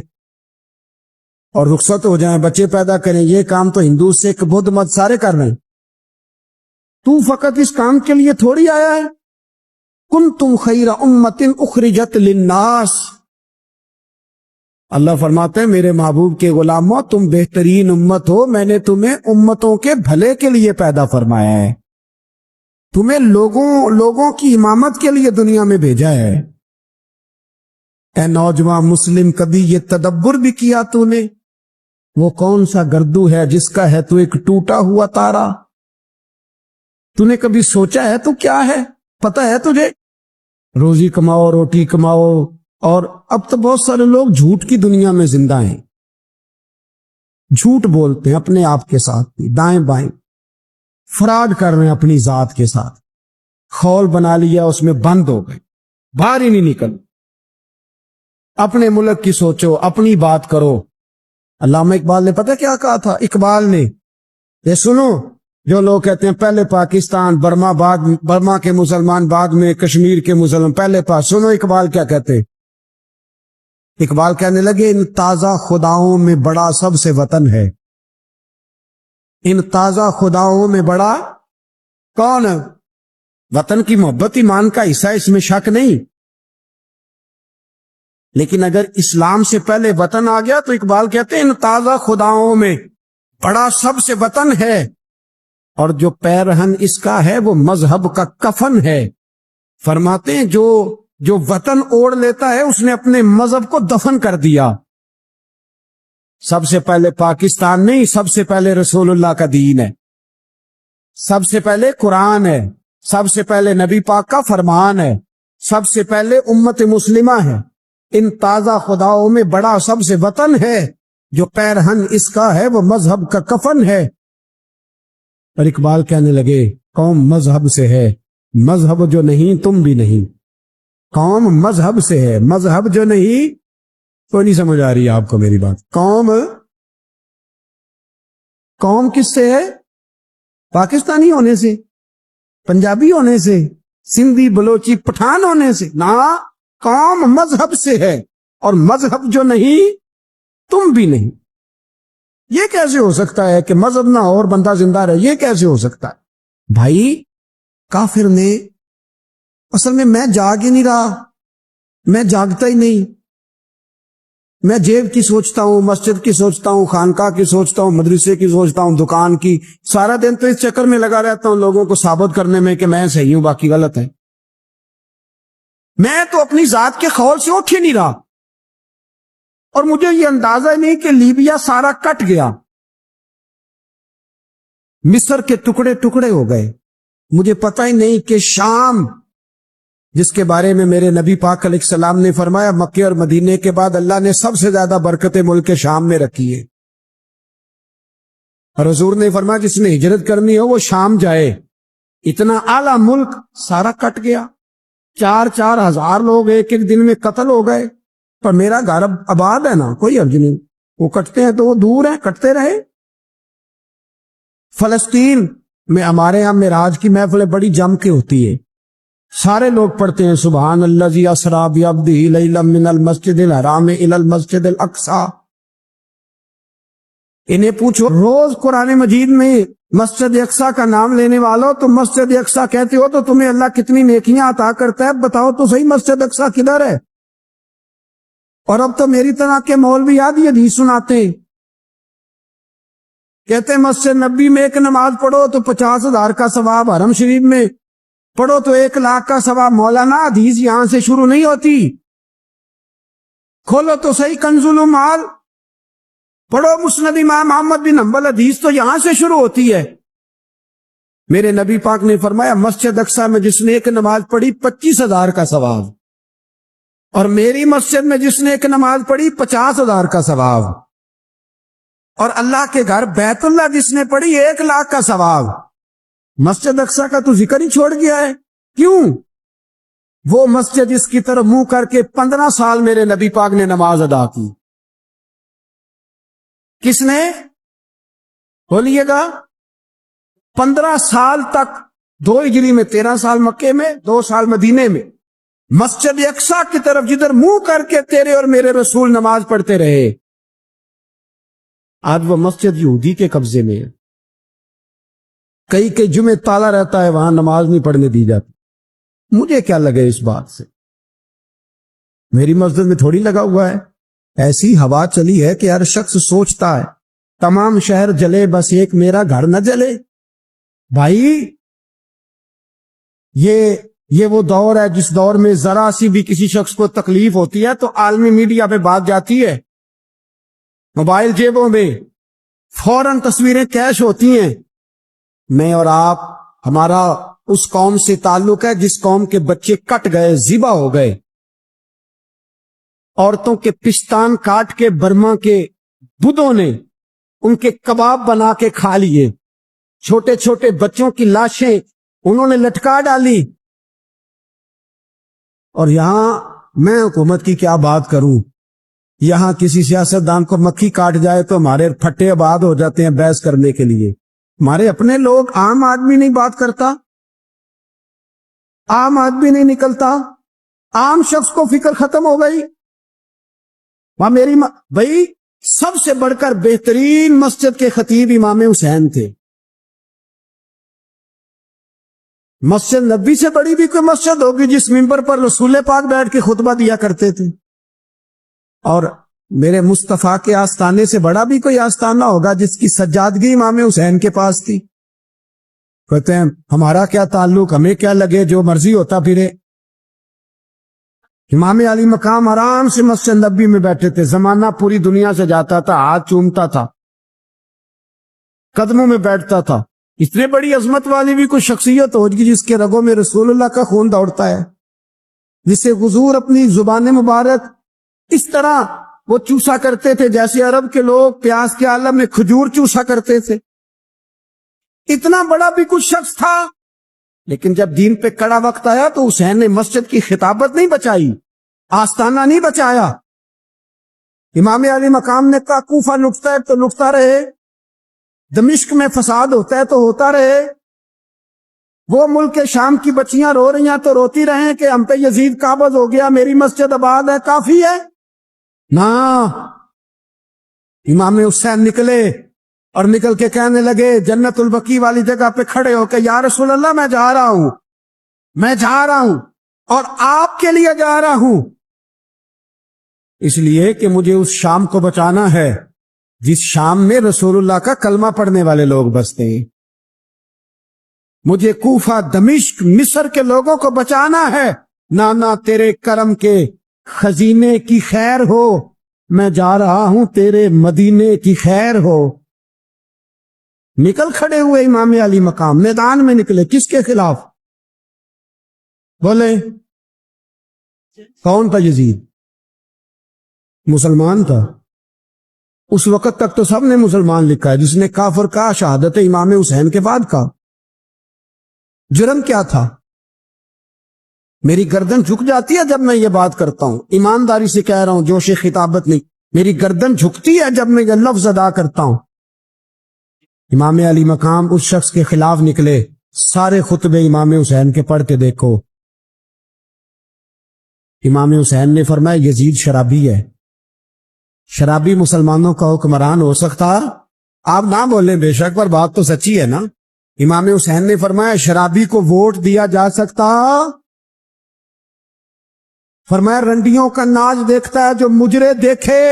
Speaker 1: اور رخصت ہو جائیں، بچے پیدا کریں۔ یہ کام تو ہندو سکھ بدھ مت سارے کر رہے ہیں، تو فقط اس کام کے لیے تھوڑی آیا ہے۔ کنتم خیر امت اخرجت للناس، اللہ فرماتے ہیں میرے محبوب کے غلاموں تم بہترین امت ہو، میں نے تمہیں امتوں کے بھلے کے لیے پیدا فرمایا ہے، تمہیں لوگوں کی امامت کے لیے دنیا میں بھیجا ہے۔ اے نوجوان مسلم کبھی یہ تدبر بھی کیا تو نے، وہ کون سا گردو ہے جس کا ہے تو ایک ٹوٹا ہوا تارا؟ تو نے کبھی سوچا ہے تو کیا ہے؟ پتہ ہے تجھے؟ روزی کماؤ، روٹی کماؤ، اور اب تو بہت سارے لوگ جھوٹ کی دنیا میں زندہ ہیں، جھوٹ بولتے ہیں اپنے آپ کے ساتھ بھی، دائیں بائیں فراڈ کر رہے ہیں اپنی ذات کے ساتھ، خول بنا لیا اس میں بند ہو گئے، باہر ہی نہیں نکل۔ اپنے ملک کی سوچو، اپنی بات کرو۔ علامہ اقبال نے پتہ کیا کہا تھا؟ اقبال نے، یہ سنو جو لوگ کہتے ہیں پہلے پاکستان، برما کے مسلمان بعد میں کشمیر کے مسلمان، پہلے سنو اقبال کیا کہتے ہیں۔ اقبال کہنے لگے ان تازہ خداؤں میں بڑا سب سے وطن ہے، ان تازہ خداؤں میں بڑا کون ہے؟ وطن کی محبت ایمان کا حصہ، اس میں شک نہیں، لیکن اگر اسلام سے پہلے وطن آ گیا تو اقبال کہتے ہیں ان تازہ خداؤں میں بڑا سب سے وطن ہے، اور جو پیرہن اس کا ہے وہ مذہب کا کفن ہے۔ فرماتے ہیں جو وطن اوڑھ لیتا ہے اس نے اپنے مذہب کو دفن کر دیا۔ سب سے پہلے پاکستان نہیں، سب سے پہلے رسول اللہ کا دین ہے، سب سے پہلے قرآن ہے، سب سے پہلے نبی پاک کا فرمان ہے، سب سے پہلے امت مسلمہ ہے۔ ان تازہ خداؤں میں بڑا سب سے وطن ہے، جو پیرہن اس کا ہے وہ مذہب کا کفن ہے۔ اور اقبال کہنے لگے قوم مذہب سے ہے، مذہب جو نہیں تم بھی نہیں۔ قوم مذہب سے ہے، مذہب جو نہیں، کوئی نہیں سمجھ آ رہی آپ کو میری بات؟ قوم کس سے ہے؟ پاکستانی ہونے سے، پنجابی ہونے سے، سندھی بلوچی پٹھان ہونے سے؟ نہ، قوم مذہب سے ہے، اور مذہب جو نہیں تم بھی نہیں۔ یہ کیسے ہو سکتا ہے کہ مذہب نہ ہو اور بندہ زندہ رہے؟ یہ کیسے ہو سکتا ہے؟ بھائی کافر نے اصل میں جاگ ہی نہیں رہا، میں جاگتا ہی نہیں، میں جیب کی سوچتا ہوں، مسجد کی سوچتا ہوں، خانقاہ کی سوچتا ہوں، مدرسے کی سوچتا ہوں، دکان کی، سارا دن تو اس چکر میں لگا رہتا ہوں لوگوں کو ثابت کرنے میں کہ میں صحیح ہوں باقی غلط ہے۔ میں تو اپنی ذات کے خول سے اٹھ ہی نہیں رہا، اور مجھے یہ اندازہ ہی نہیں کہ لیبیا سارا کٹ گیا، مصر کے ٹکڑے ٹکڑے ہو گئے، مجھے پتہ ہی نہیں کہ شام، جس کے بارے میں میرے نبی پاک علیہ السلام نے فرمایا مکے اور مدینے کے بعد اللہ نے سب سے زیادہ برکتیں ملک شام میں رکھی ہے، اور حضور نے فرمایا جس نے ہجرت کرنی ہو وہ شام جائے۔ اتنا اعلیٰ ملک سارا کٹ گیا، 4-4 ہزار لوگ ایک دن میں قتل ہو گئے، پر میرا گھر آباد ہے نا، کوئی حرج نہیں، وہ کٹتے ہیں تو وہ دور ہیں، کٹتے رہے۔ فلسطین
Speaker 2: میں ہمارے یہاں معراج کی محفلیں بڑی جم کے ہوتی ہے، سارے لوگ پڑھتے ہیں سبحان الذی اسری بعبدہ لیلا من المسجد الحرام الی المسجد الاقصی. انہیں پوچھو روز قرآن مجید میں مسجد اقصی کا نام لینے والوں، تو مسجد اقصی کہتے ہو تو تمہیں اللہ کتنی نیکیاں عطا کرتا ہے، بتاؤ تو صحیح مسجد اقصی کدھر ہے؟ اور اب تو میری طرح کے مولوی آدھی حدیث سناتے ہیں، کہتے ہیں مسجد نبی میں ایک نماز پڑھو تو 50,000 کا ثواب، حرم شریف میں پڑھو تو 1,00,000 کا ثواب. مولانا حدیث یہاں سے شروع نہیں ہوتی، کھولو تو صحیح کنز المال، پڑھو مسند امام احمد بن حنبل، حدیث تو یہاں سے شروع ہوتی ہے. میرے نبی پاک نے فرمایا مسجد اقصی میں جس نے ایک نماز پڑھی 25,000 کا ثواب، اور میری مسجد میں جس نے ایک نماز پڑھی 50,000 کا ثواب، اور اللہ کے گھر بیت اللہ جس نے پڑھی 1,00,000 کا ثواب. مسجد اقصی کا تو ذکر ہی چھوڑ گیا ہے. کیوں؟ وہ مسجد اس کی طرف منہ کر کے 15 سال میرے نبی پاک نے نماز ادا کی. کس نے؟ بولیے گا. 15 سال تک، 2 ہجری میں 13 سال مکے میں، 2 سال مدینے میں، مسجد اقصی کی طرف جدھر منہ کر کے تیرے اور میرے رسول نماز پڑھتے رہے. آج وہ مسجد یہودی کے قبضے میں ہے، کئی کئی جمعے تالا رہتا ہے، وہاں نماز نہیں پڑھنے دی جاتی. مجھے کیا لگے اس بات سے؟ میری مسجد میں تھوڑی لگا ہوا ہے. ایسی ہوا چلی ہے کہ ہر شخص سوچتا ہے تمام شہر جلے بس ایک میرا گھر نہ جلے. بھائی یہ وہ دور ہے جس دور میں ذرا سی بھی کسی شخص کو تکلیف ہوتی ہے تو عالمی میڈیا پہ بات جاتی ہے، موبائل جیبوں میں فوراً تصویریں کیش ہوتی ہیں. میں اور آپ، ہمارا اس قوم سے تعلق ہے جس قوم کے بچے کٹ گئے، ذبح ہو گئے، عورتوں کے پستان کاٹ کے برما کے بدھوں نے ان کے کباب بنا کے کھا لیے، چھوٹے چھوٹے بچوں کی لاشیں انہوں نے لٹکا ڈالی. اور یہاں میں حکومت کی کیا بات کروں، یہاں کسی سیاستدان کو مکھی کاٹ جائے تو ہمارے پھٹے آباد ہو جاتے ہیں بحث کرنے کے لیے. ہمارے اپنے لوگ، عام آدمی نہیں بات کرتا، عام آدمی نہیں نکلتا، عام شخص کو فکر ختم ہو گئی. وہاں بھائی سب سے بڑھ کر بہترین مسجد کے خطیب امام حسین تھے. مسجد نبی سے بڑی بھی کوئی مسجد ہوگی جس ممبر پر رسول پاک بیٹھ کے خطبہ دیا کرتے تھے، اور میرے مصطفیٰ کے آستانے سے بڑا بھی کوئی آستانہ ہوگا جس کی سجادگی امام حسین کے پاس تھی. کہتے ہیں ہمارا کیا تعلق، ہمیں کیا لگے، جو مرضی ہوتا پھرے. امام علی مقام آرام سے مسجد نبی میں بیٹھے تھے، زمانہ پوری دنیا سے جاتا تھا، ہاتھ چومتا تھا، قدموں میں بیٹھتا تھا. اتنے بڑی عظمت والی بھی کوئی شخصیت ہوگی جس کے رگوں میں رسول اللہ کا خون دوڑتا ہے، جسے حضور اپنی زبان مبارک اس طرح وہ چوسا کرتے تھے جیسے عرب کے لوگ پیاس کے عالم میں کھجور چوسا کرتے تھے. اتنا بڑا بھی کچھ شخص تھا، لیکن جب دین پہ کڑا وقت آیا تو حسین نے مسجد کی خطابت نہیں بچائی، آستانہ نہیں بچایا. امام علی مقام نے کہا کوفہ نکتا ہے تو نکتا رہے، دمشق میں فساد ہوتا ہے تو ہوتا رہے، وہ ملک شام کی بچیاں رو رہی ہیں تو روتی رہیں کہ ہم پہ یزید قابض ہو گیا، میری مسجد آباد ہے، کافی ہے نا. امام حسین نکلے اور نکل کے کہنے لگے جنت البقیع والی جگہ پہ کھڑے ہو کہ یا رسول اللہ میں جا رہا ہوں اور آپ کے لیے جا رہا ہوں، اس لیے کہ مجھے اس شام کو بچانا ہے جس شام میں رسول اللہ کا کلمہ پڑھنے والے لوگ بستے ہیں. مجھے کوفہ، دمشق، مصر کے لوگوں کو بچانا ہے. نانا تیرے کرم کے خزینے کی خیر ہو، میں جا رہا ہوں تیرے مدینے کی خیر ہو. نکل کھڑے ہوئے امام علی مقام، میدان میں نکلے. کس کے خلاف؟ بولے کون تھا؟ یزید مسلمان تھا. اس وقت تک تو سب نے مسلمان لکھا ہے، جس نے کافر کا شہادت امام حسین کے بعد کا. جرم کیا تھا؟ میری گردن جھک جاتی ہے جب میں یہ بات کرتا ہوں، ایمانداری سے کہہ رہا ہوں، جوش خطابت نہیں. میری گردن جھکتی ہے جب میں یہ لفظ ادا کرتا ہوں. امام علی مقام اس شخص کے خلاف نکلے. سارے خطبے امام حسین کے پڑھ کے دیکھو. امام حسین نے فرمایا یزید شرابی ہے. شرابی مسلمانوں کا حکمران ہو سکتا؟ آپ نہ بولیں بے شک، پر بات تو سچی ہے نا. امام حسین نے فرمایا شرابی کو ووٹ دیا جا سکتا؟ فرمایا رنڈیوں کا ناچ دیکھتا ہے جو مجرے دیکھے،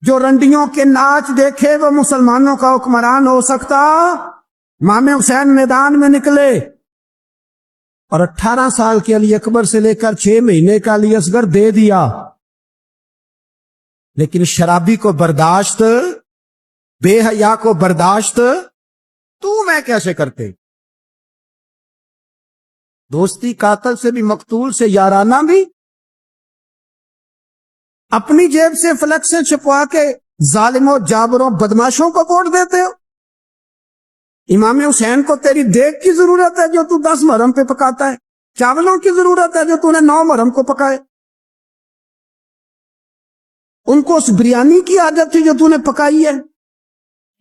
Speaker 2: جو رنڈیوں کے ناچ دیکھے وہ مسلمانوں کا حکمران ہو سکتا؟ امام حسین میدان میں نکلے اور 18 سال کے علی اکبر سے لے کر 6 مہینے کا علی اصغر دے دیا. لیکن شرابی کو برداشت، بے حیا کو برداشت تو میں کیسے کرتے؟ دوستی قاتل سے بھی، مقتول سے یارانہ بھی. اپنی جیب سے فلک سے چھپوا کے ظالموں، جابروں، بدماشوں کو ووٹ دیتے ہو. امام حسین کو تیری دیگ کی ضرورت ہے جو تو 10 محرم پہ پکاتا ہے، چاولوں کی ضرورت ہے جو تو نے 9 محرم کو پکائے. ان کو اس بریانی کی عادت تھی جو تو نے پکائی ہے.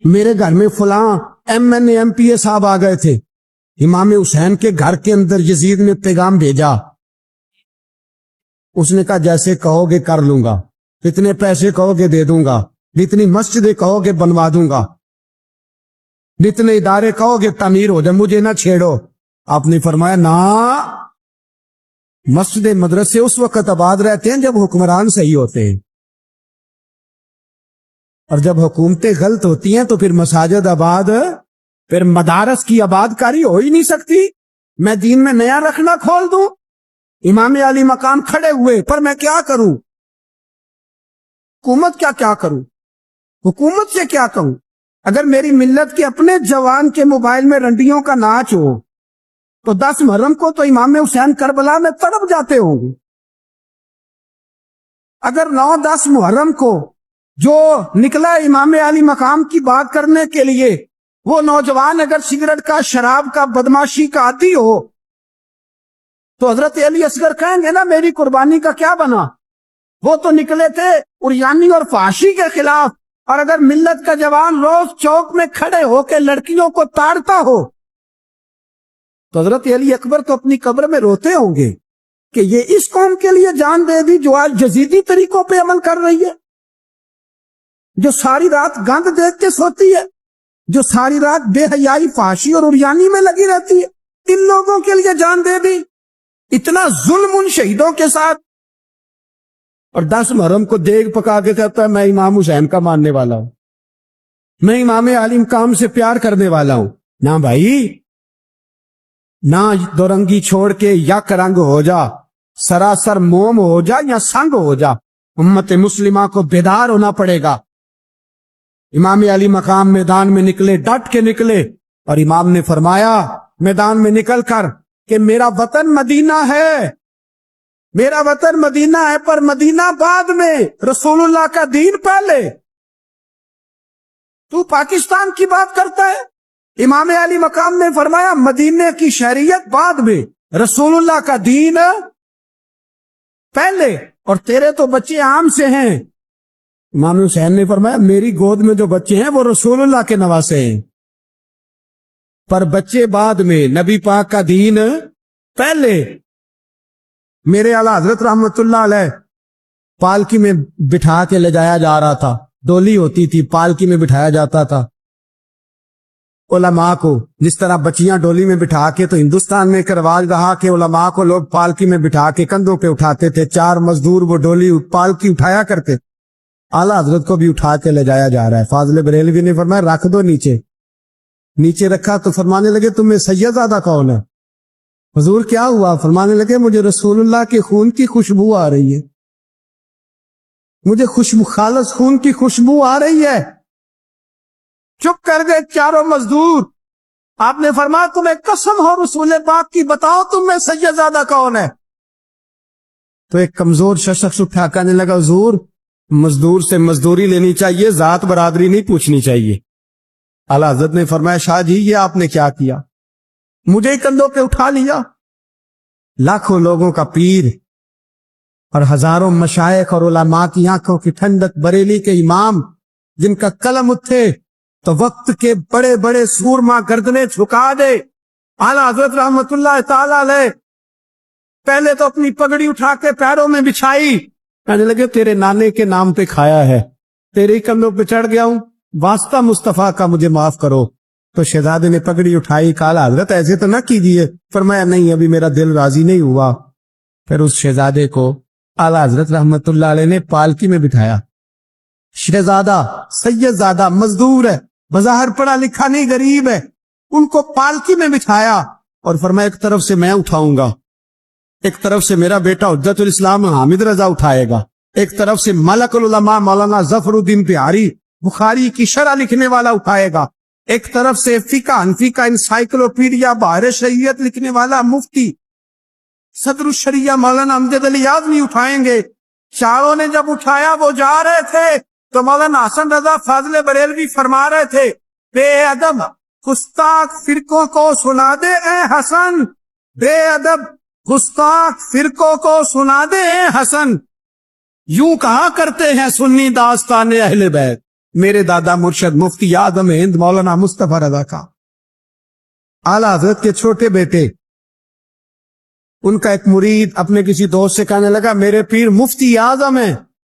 Speaker 2: میرے گھر میں فلاں M N A M P A صاحب آ گئے تھے. امام حسین کے گھر کے اندر یزید نے پیغام بھیجا. اس نے کہا جیسے کہو گے کر لوں گا، جتنے پیسے کہو گے دے دوں گا، جتنی مسجدیں کہو گے بنوا دوں گا، جتنے ادارے کہو گے تعمیر ہو جائے، مجھے نہ چھیڑو. آپ نے فرمایا نا، مسجد مدرسے اس وقت آباد رہتے ہیں جب حکمران صحیح ہوتے ہیں، اور جب حکومتیں غلط ہوتی ہیں تو پھر مساجد آباد، پھر مدارس کی آباد کاری ہو ہی نہیں سکتی. میں دین میں نیا رکھنا کھول دوں؟ امام علی مقام کھڑے ہوئے، پر میں کیا کروں؟ حکومت کیا کروں؟ حکومت سے کیا کہوں؟ اگر میری ملت کے اپنے جوان کے موبائل میں رنڈیوں کا ناچ ہو تو 10 محرم کو تو امام حسین کربلا میں تڑپ جاتے ہوں گے. اگر 9-10 محرم کو جو نکلا امام علی مقام کی بات کرنے کے لیے، وہ نوجوان اگر سگریٹ کا، شراب کا، بدماشی کا عادی ہو تو حضرت علی اصغر کہیں گے نا میری قربانی کا کیا بنا؟ وہ تو نکلے تھے عریانی اور فحاشی کے خلاف. اور اگر ملت کا جوان روز چوک میں کھڑے ہو کے لڑکیوں کو تاڑتا ہو تو حضرت علی اکبر تو اپنی قبر میں روتے ہوں گے کہ یہ اس قوم کے لیے جان دے دی جو آج جزیدی طریقوں پہ عمل کر رہی ہے، جو ساری رات گند دیکھ کے سوتی ہے، جو ساری رات بے حیائی، فحاشی اور عریانی میں لگی رہتی ہے. ان لوگوں کے لیے جان دے دی. اتنا ظلم ان شہیدوں کے ساتھ، اور 10 محرم کو دیگ پکا کے کہتا ہے میں امام حسین کا ماننے والا ہوں، میں امام علی مقام سے پیار کرنے والا ہوں. نہ بھائی، نہ دو رنگی چھوڑ کے یک رنگ ہو جا، سراسر موم ہو جا یا سنگ ہو جا. امت مسلمہ کو بیدار ہونا پڑے گا. امام علی مقام میدان میں نکلے، ڈٹ کے نکلے، اور امام نے فرمایا میدان میں نکل کر کہ میرا وطن مدینہ ہے، میرا وطن مدینہ ہے، پر مدینہ بعد میں، رسول اللہ کا دین پہلے. تو پاکستان کی بات کرتا ہے. امام علی مقام نے فرمایا مدینے کی شہریت بعد میں، رسول اللہ کا دین پہلے، اور تیرے تو بچے عام سے ہیں. امام حسین نے فرمایا میری گود میں جو بچے ہیں وہ رسول اللہ کے نواسے ہیں، پر بچے بعد میں، نبی پاک کا دین پہلے. میرے اعلیٰ حضرت رحمت اللہ علیہ پالکی میں بٹھا کے لے جایا جا رہا تھا، ڈولی ہوتی تھی، پالکی میں بٹھایا جاتا تھا علماء کو. جس طرح بچیاں ڈولی میں بٹھا کے، تو ہندوستان میں ایک رواج رہا کہ علماء کو لوگ پالکی میں بٹھا کے کندھوں پہ اٹھاتے تھے، 4 مزدور وہ ڈولی پالکی اٹھایا کرتے. اعلیٰ حضرت کو بھی اٹھا کے لے جایا جا رہا ہے. فاضل بریلوی نے فرمایا رکھ دو نیچے. نیچے رکھا تو فرمانے لگے تمہیں سید زادہ کون ہے؟ حضور کیا ہوا؟ فرمانے لگے مجھے رسول اللہ کے خون کی خوشبو آ رہی ہے، مجھے خوشبو، خالص خون کی خوشبو آ رہی ہے. چپ کر گئے چاروں مزدور. آپ نے فرمایا تمہیں قسم ہو رسول پاک کی، بتاؤ تم میں سید زادہ کون ہے؟ تو ایک کمزور شخص اٹھا کہنے لگا حضور مزدور سے مزدوری لینی چاہیے، ذات برادری نہیں پوچھنی چاہیے. اعلیٰ حضرت نے فرمایا شاہ جی یہ آپ نے کیا کیا؟ مجھے کندھوں پہ اٹھا لیا. لاکھوں لوگوں کا پیر اور ہزاروں مشائخ اور علماء کی آنکھوں کی ٹھنڈک، بریلی کے امام جن کا قلم اٹھے تو وقت کے بڑے بڑے سورما گردنیں جھکا دے. اعلیٰ حضرت رحمت اللہ تعالی علیہ پہلے تو اپنی پگڑی اٹھا کے پیروں میں بچھائی, کہنے لگے تیرے نانے کے نام پہ کھایا ہے, تیرے کندھوں پہ چڑھ گیا ہوں, واسطہ مصطفیٰ کا مجھے معاف کرو. تو شہزادے نے پگڑی اٹھائی, کہا اعلیٰ حضرت ایسے تو نہ کیجیے. فرمایا نہیں, ابھی میرا دل راضی نہیں ہوا. پھر اس شہزادے کو اعلیٰ حضرت رحمت اللہ علیہ نے پالکی میں بٹھایا. شہزادہ سید زادہ مزدور ہے, بظاہر پڑھا لکھا نہیں, غریب ہے, ان کو پالکی میں بٹھایا اور فرمایا ایک طرف سے میں اٹھاؤں گا, ایک طرف سے میرا بیٹا حجت الاسلام حامد رضا اٹھائے گا, ایک طرف سے ملک العلماء مولانا ظفر الدین بہاری بخاری کی شرح لکھنے والا اٹھائے گا, ایک طرف سے فقہ حنفی کا انسائکلوپیڈیا بحر شریعت لکھنے والا مفتی صدر الشریعہ مولانا امجد علی اعظمی اٹھائیں گے. چاروں نے جب اٹھایا وہ جا رہے تھے تو مولانا حسن رضا فاضل بریلوی فرما رہے تھے, بے ادب گستاخ فرقوں کو سنا دے اے حسن, بے ادب گستاخ فرقوں کو سنا دے اے حسن. یوں کہا کرتے ہیں سنی داستان اہل بیت, میرے دادا مرشد مفتی اعظم ہند مولانا مصطفیٰ رضا کا. اعلیٰ حضرت کے چھوٹے بیٹے, ان کا ایک مرید اپنے کسی دوست سے کہنے لگا میرے پیر مفتی اعظم ہیں.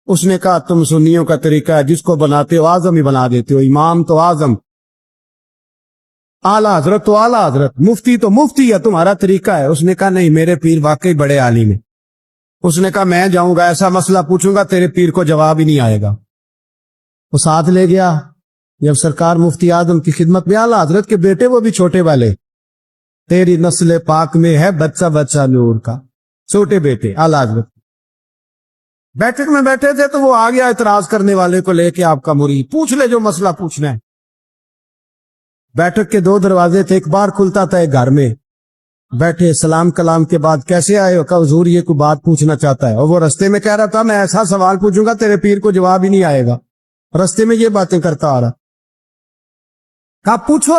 Speaker 2: اس نے کہا تم سنیوں کا طریقہ ہے, جس کو بناتے ہو اعظم ہی بنا دیتے ہو, امام تو اعظم, اعلیٰ حضرت تو اعلیٰ حضرت, مفتی تو مفتی ہے, تمہارا طریقہ ہے. اس نے کہا نہیں, میرے پیر واقعی بڑے عالم ہیں. اس نے کہا میں جاؤں گا, ایسا مسئلہ پوچھوں گا تیرے پیر کو جواب ہی نہیں آئے گا. وہ ساتھ لے گیا. جب سرکار مفتی اعظم کی خدمت میں, اعلیٰ حضرت کے بیٹے وہ بھی چھوٹے والے, تیری نسل پاک میں ہے بچہ بچہ نور کا, چھوٹے بیٹے اعلیٰ حضرت بیٹھک میں بیٹھے تھے تو وہ آ گیا اعتراض کرنے والے کو لے کے, آپ کا مرید پوچھ لے جو مسئلہ پوچھنا ہے. بیٹھک کے 2 دروازے تھے, ایک بار کھلتا تھا ایک گھر میں. بیٹھے, سلام کلام کے بعد کیسے آئے ہو, کہا حضور یہ کوئی بات پوچھنا چاہتا ہے. اور وہ رستے میں کہہ رہا تھا میں ایسا سوال پوچھوں گا تیرے پیر کو جواب ہی نہیں آئے گا, رستے میں یہ باتیں کرتا آ رہا. کہا پوچھو.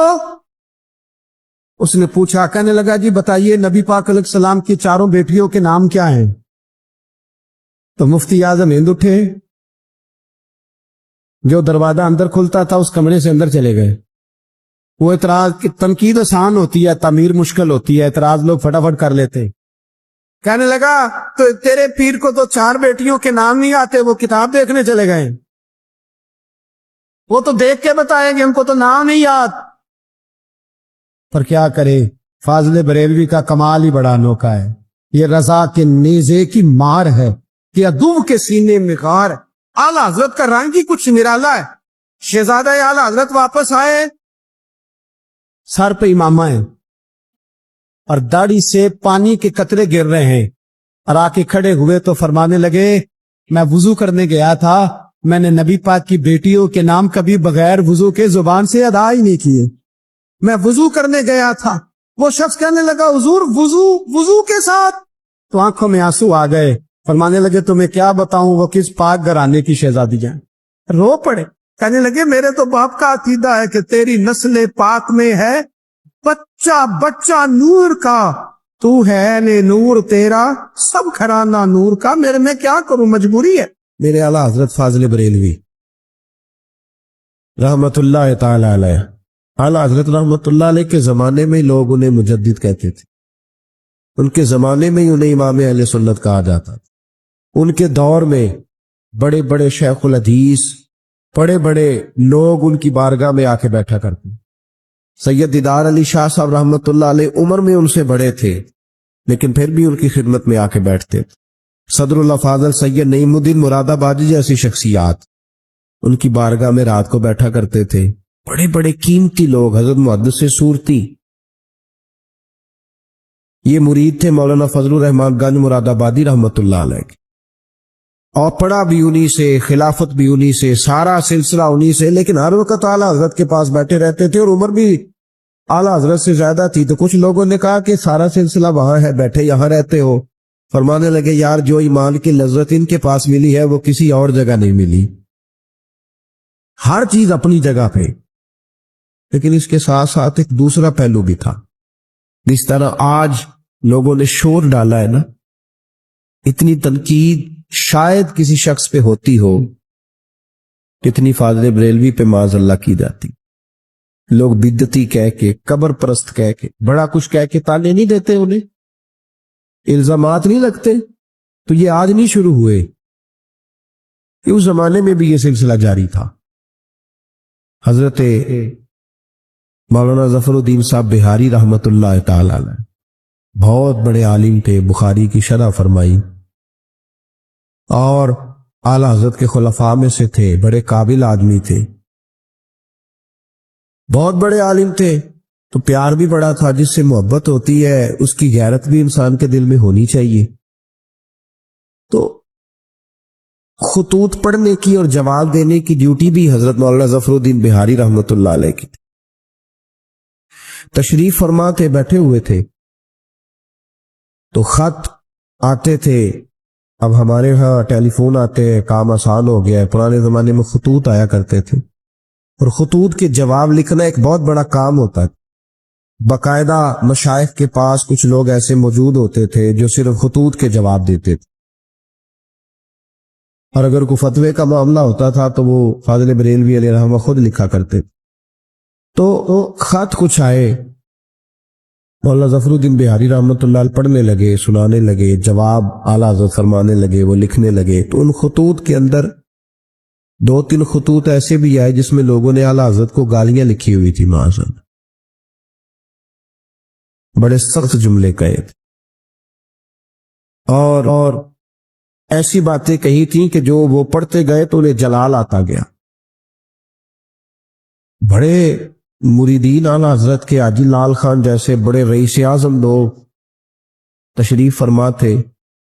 Speaker 2: اس نے پوچھا, کہنے لگا جی بتائیے نبی پاک علیہ السلام کی 4 بیٹیوں کے نام کیا ہیں. تو مفتی اعظم ہند اٹھے, جو دروازہ اندر کھلتا تھا اس کمرے سے اندر چلے گئے. وہ اعتراض کی تنقید آسان ہوتی ہے, تعمیر مشکل ہوتی ہے, اعتراض لوگ فٹافٹ کر لیتے. کہنے لگا تو تیرے پیر کو تو 4 بیٹیوں کے نام نہیں آتے, وہ کتاب دیکھنے چلے گئے, وہ تو دیکھ کے بتائیں گے, ان کو تو نام نہیں یاد. پر کیا کرے, فاضل بریلوی کا کمال ہی بڑا انوکھا ہے. یہ رضا کے نیزے کی مار ہے کہ عدو کے سینے میں غار. اعلیٰ حضرت کا رنگ ہی کچھ نرالا ہے. شہزادہ اعلیٰ حضرت واپس آئے, سر پہ امامہ ہے اور داڑھی سے پانی کے قطرے گر رہے ہیں, اور آ کے کھڑے ہوئے تو فرمانے لگے میں وضو کرنے گیا تھا, میں نے نبی پاک کی بیٹیوں کے نام کبھی بغیر وضو کے زبان سے ادا ہی نہیں کیے. میں وضو کرنے گیا تھا. وہ شخص کہنے لگا حضور وضو کے ساتھ, تو آنکھوں میں آنسو آ گئے. فرمانے لگے تمہیں کیا بتاؤں وہ کس پاک گھرانے کی شہزادی ہیں. رو پڑے, کہنے لگے میرے تو باپ کا عقیدہ ہے کہ تیری نسل پاک میں ہے بچہ بچہ نور کا, تو ہے نے نور تیرا سب گھرانہ نور کا, میرے میں کیا کروں, مجبوری ہے. میرے اعلیٰ حضرت فاضل بریلوی رحمت اللہ تعالی علیہ, اعلیٰ حضرت رحمت اللہ علیہ کے زمانے میں لوگ انہیں مجدد کہتے تھے. ان کے زمانے میں ہی انہیں امام اہل سنت کہا جاتا تھا. ان کے دور میں بڑے بڑے شیخ الحدیث, بڑے بڑے لوگ ان کی بارگاہ میں آ کے بیٹھا کرتے. سید دیدار علی شاہ صاحب رحمت اللہ علیہ عمر میں ان سے بڑے تھے, لیکن پھر بھی ان کی خدمت میں آ کے بیٹھتے. صدر اللہ فاضل سید نعیم الدین مراد آبادی جیسی شخصیات ان کی بارگاہ میں رات کو بیٹھا کرتے تھے. بڑے بڑے قیمتی لوگ, حضرت محدث صورتی, یہ مرید تھے مولانا فضل الرحمان گنج مراد آبادی رحمت اللہ علیہ, اور پڑھا بھی انہی سے, خلافت بھی انہی سے, سارا سلسلہ انہی سے, لیکن ہر وقت اعلیٰ حضرت کے پاس بیٹھے رہتے تھے, اور عمر بھی اعلیٰ حضرت سے زیادہ تھی. تو کچھ لوگوں نے کہا کہ سارا سلسلہ وہاں ہے, بیٹھے یہاں رہتے ہو. فرمانے لگے یار جو ایمان کی لذت ان کے پاس ملی ہے وہ کسی اور جگہ نہیں ملی. ہر چیز اپنی جگہ پہ, لیکن اس کے ساتھ ساتھ ایک دوسرا پہلو بھی تھا. جس طرح آج لوگوں نے شور ڈالا ہے نا, اتنی تنقید شاید کسی شخص پہ ہوتی ہو جتنی فاضل بریلوی پہ معاذ اللہ کی جاتی.
Speaker 1: لوگ بدعتی کہہ کے، قبر پرست کہہ کے، بڑا کچھ کہہ کے تانے نہیں دیتے، انہیں الزامات نہیں لگتے. تو یہ آج نہیں شروع ہوئے، کہ اس زمانے میں بھی یہ سلسلہ جاری تھا. حضرت مولانا ظفر الدین صاحب بہاری رحمت اللہ تعالی علیہ بہت بڑے عالم تھے، بخاری کی شرح فرمائی، اور اعلی حضرت کے خلفاء میں سے تھے، بڑے قابل آدمی تھے، بہت بڑے عالم تھے. تو پیار بھی بڑا تھا. جس سے محبت ہوتی ہے اس کی غیرت بھی انسان کے دل میں ہونی چاہیے. تو خطوط پڑھنے کی اور جواب دینے کی ڈیوٹی بھی حضرت مولانا ظفر الدین بہاری رحمت اللہ علیہ کی تھی. تشریف فرما تھے، بیٹھے ہوئے تھے، تو خط آتے تھے. اب ہمارے ہاں ٹیلی فون آتے ہیں، کام آسان ہو گیا ہے. پرانے زمانے میں خطوط آیا کرتے تھے، اور خطوط کے جواب لکھنا ایک بہت بڑا کام ہوتا ہے. باقاعدہ مشائخ کے پاس کچھ لوگ ایسے موجود ہوتے تھے جو صرف خطوط کے جواب دیتے تھے، اور اگر کوئی فتوے کا معاملہ ہوتا تھا تو وہ فاضل بریلوی علیہ رحمہ خود لکھا کرتے تھے. تو خط کچھ آئے، مولانا ظفر الدین بہاری رحمۃ اللہ علیہ پڑھنے لگے، سنانے لگے، جواب اعلیٰ حضرت فرمانے لگے، وہ لکھنے لگے. تو ان خطوط کے اندر 2-3 خطوط ایسے بھی آئے جس میں لوگوں نے اعلیٰ حضرت کو گالیاں لکھی ہوئی تھی. معاذ بڑے سخت جملے کہے تھے، اور ایسی باتیں کہی تھیں کہ جو وہ پڑھتے گئے تو انہیں جلال آتا گیا. بڑے مریدین اعلیٰ حضرت کے حاجی لال خان جیسے بڑے رئیس اعظم لوگ تشریف فرما تھے.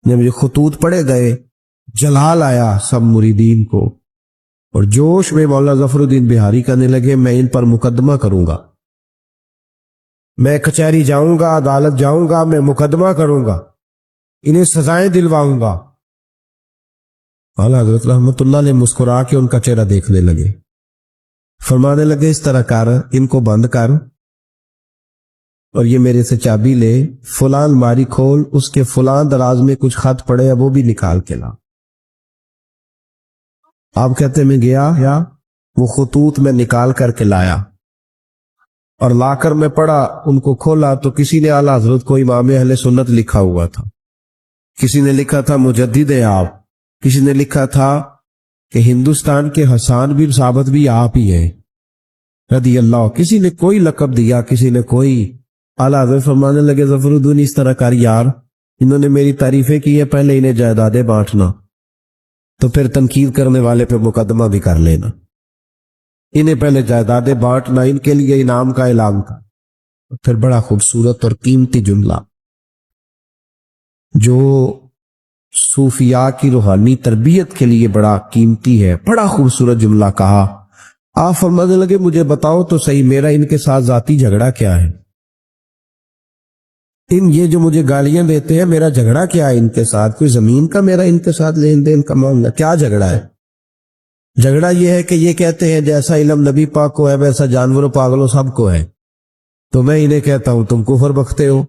Speaker 1: جب یہ خطوط پڑھے گئے جلال آیا سب مریدین کو، اور جوش میں مولانا ظفر الدین بہاری کہنے لگے میں ان پر مقدمہ کروں گا، میں کچہری جاؤں گا، عدالت جاؤں گا، میں مقدمہ کروں گا، انہیں سزائیں دلواؤں گا. اعلیٰ حضرت رحمت اللہ نے مسکرا کے ان کا چہرہ دیکھنے لگے، فرمانے لگے اس طرح کر، ان کو بند کر، اور یہ میرے سے چابی لے، فلاں الماری کھول، اس کے فلاں دراز میں کچھ خط پڑے ہیں وہ بھی نکال کے لا. آپ کہتے میں گیا، وہ خطوط میں نکال کر کے لایا، اور لا کر میں پڑھا، ان کو کھولا تو کسی نے اعلیٰ حضرت کو امام اہل سنت لکھا ہوا تھا، کسی نے لکھا تھا مجدد آپ، کسی نے لکھا تھا کہ ہندوستان کے حسان بن ثابت بھی آپ ہی ہیں رضی اللہ. کسی نے کوئی لقب دیا، کسی نے کوئی. اعلیٰ حضرت فرمانے لگے ظفر الدین اس طرح کر یار، انہوں نے میری تعریفیں کی ہے، پہلے انہیں جائیدادیں بانٹنا، تو پھر تنقید کرنے والے پہ مقدمہ بھی کر لینا. انہیں پہلے جائیدادیں بانٹنا، ان کے لیے انعام کا اعلان تھا. پھر بڑا خوبصورت اور قیمتی جملہ جو صوفیاء کی روحانی تربیت کے لیے بڑا قیمتی ہے، بڑا خوبصورت جملہ کہا. آپ فرمانے لگے مجھے بتاؤ تو صحیح میرا ان کے ساتھ ذاتی جھگڑا کیا ہے؟ یہ جو مجھے گالیاں دیتے ہیں، میرا جھگڑا کیا ہے ان کے ساتھ؟ کوئی زمین کا میرا ان کے ساتھ لین دین کا معاملہ؟ کیا جھگڑا ہے؟ جھگڑا یہ ہے کہ یہ کہتے ہیں جیسا علم نبی پاک کو ہے ویسا جانوروں پاگلوں سب کو ہے، تو میں انہیں کہتا ہوں تم کفر بکتے ہو.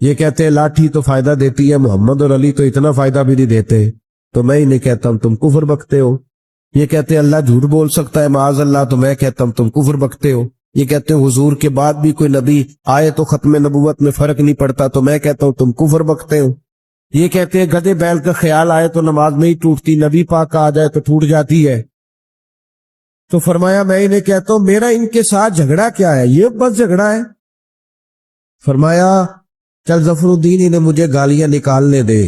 Speaker 1: یہ کہتے ہیں لاٹھی تو فائدہ دیتی ہے، محمد اور علی تو اتنا فائدہ بھی نہیں دیتے، تو میں انہیں کہتا ہوں تم کفر بکتے ہو. یہ کہتے ہیں اللہ جھوٹ بول سکتا ہے معاذ اللہ، تو میں کہتا ہوں تم کفر بکتے ہو. یہ کہتے ہیں حضور کے بعد بھی کوئی نبی آئے تو ختم نبوت میں فرق نہیں پڑتا، تو میں کہتا ہوں تم کفر بکتے ہو. یہ کہتے ہیں گدھے بیل کا خیال آئے تو نماز نہیں ٹوٹتی، نبی پاک کا آ جائے تو ٹوٹ جاتی ہے. تو فرمایا میں انہیں کہتا ہوں میرا ان کے ساتھ جھگڑا کیا ہے؟ یہ بس جھگڑا ہے. فرمایا چل ظفر الدین انہیں مجھے گالیاں نکالنے دے،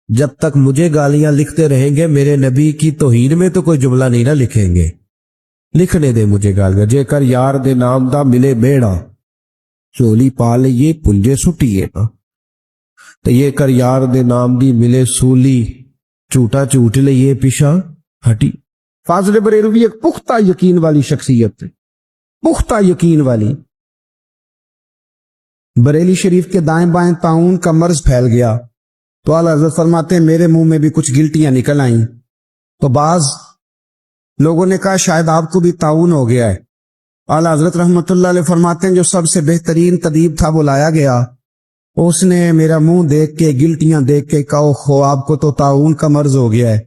Speaker 1: جب تک مجھے گالیاں لکھتے رہیں گے میرے نبی کی توہین میں تو کوئی جملہ نہیں نہ لکھیں گے. لکھنے دے مجھے گالیاں. جے کر یار دے نام دا ملے بیڑا، چولی پا لئیے پنجے سٹیے نا. تو یہ کر یار دے نام دی ملے سولی، چوٹا چوٹ لئیے پیشا ہٹی. فاضل بریلوی ایک پختہ یقین والی شخصیت ہے، پختہ یقین والی.
Speaker 2: بریلی شریف کے دائیں بائیں طاعون کا مرض پھیل گیا تو اعلیٰ حضرت فرماتے ہیں میرے منہ میں بھی کچھ گلٹیاں نکل آئیں. تو بعض لوگوں نے کہا شاید آپ کو بھی طاعون ہو گیا ہے. اعلیٰ حضرت رحمت اللہ علیہ فرماتے ہیں جو سب سے بہترین طبیب تھا وہ لایا گیا، اس نے میرا منہ دیکھ کے گلٹیاں دیکھ کے کہا خو آپ کو تو طاعون کا مرض ہو گیا ہے.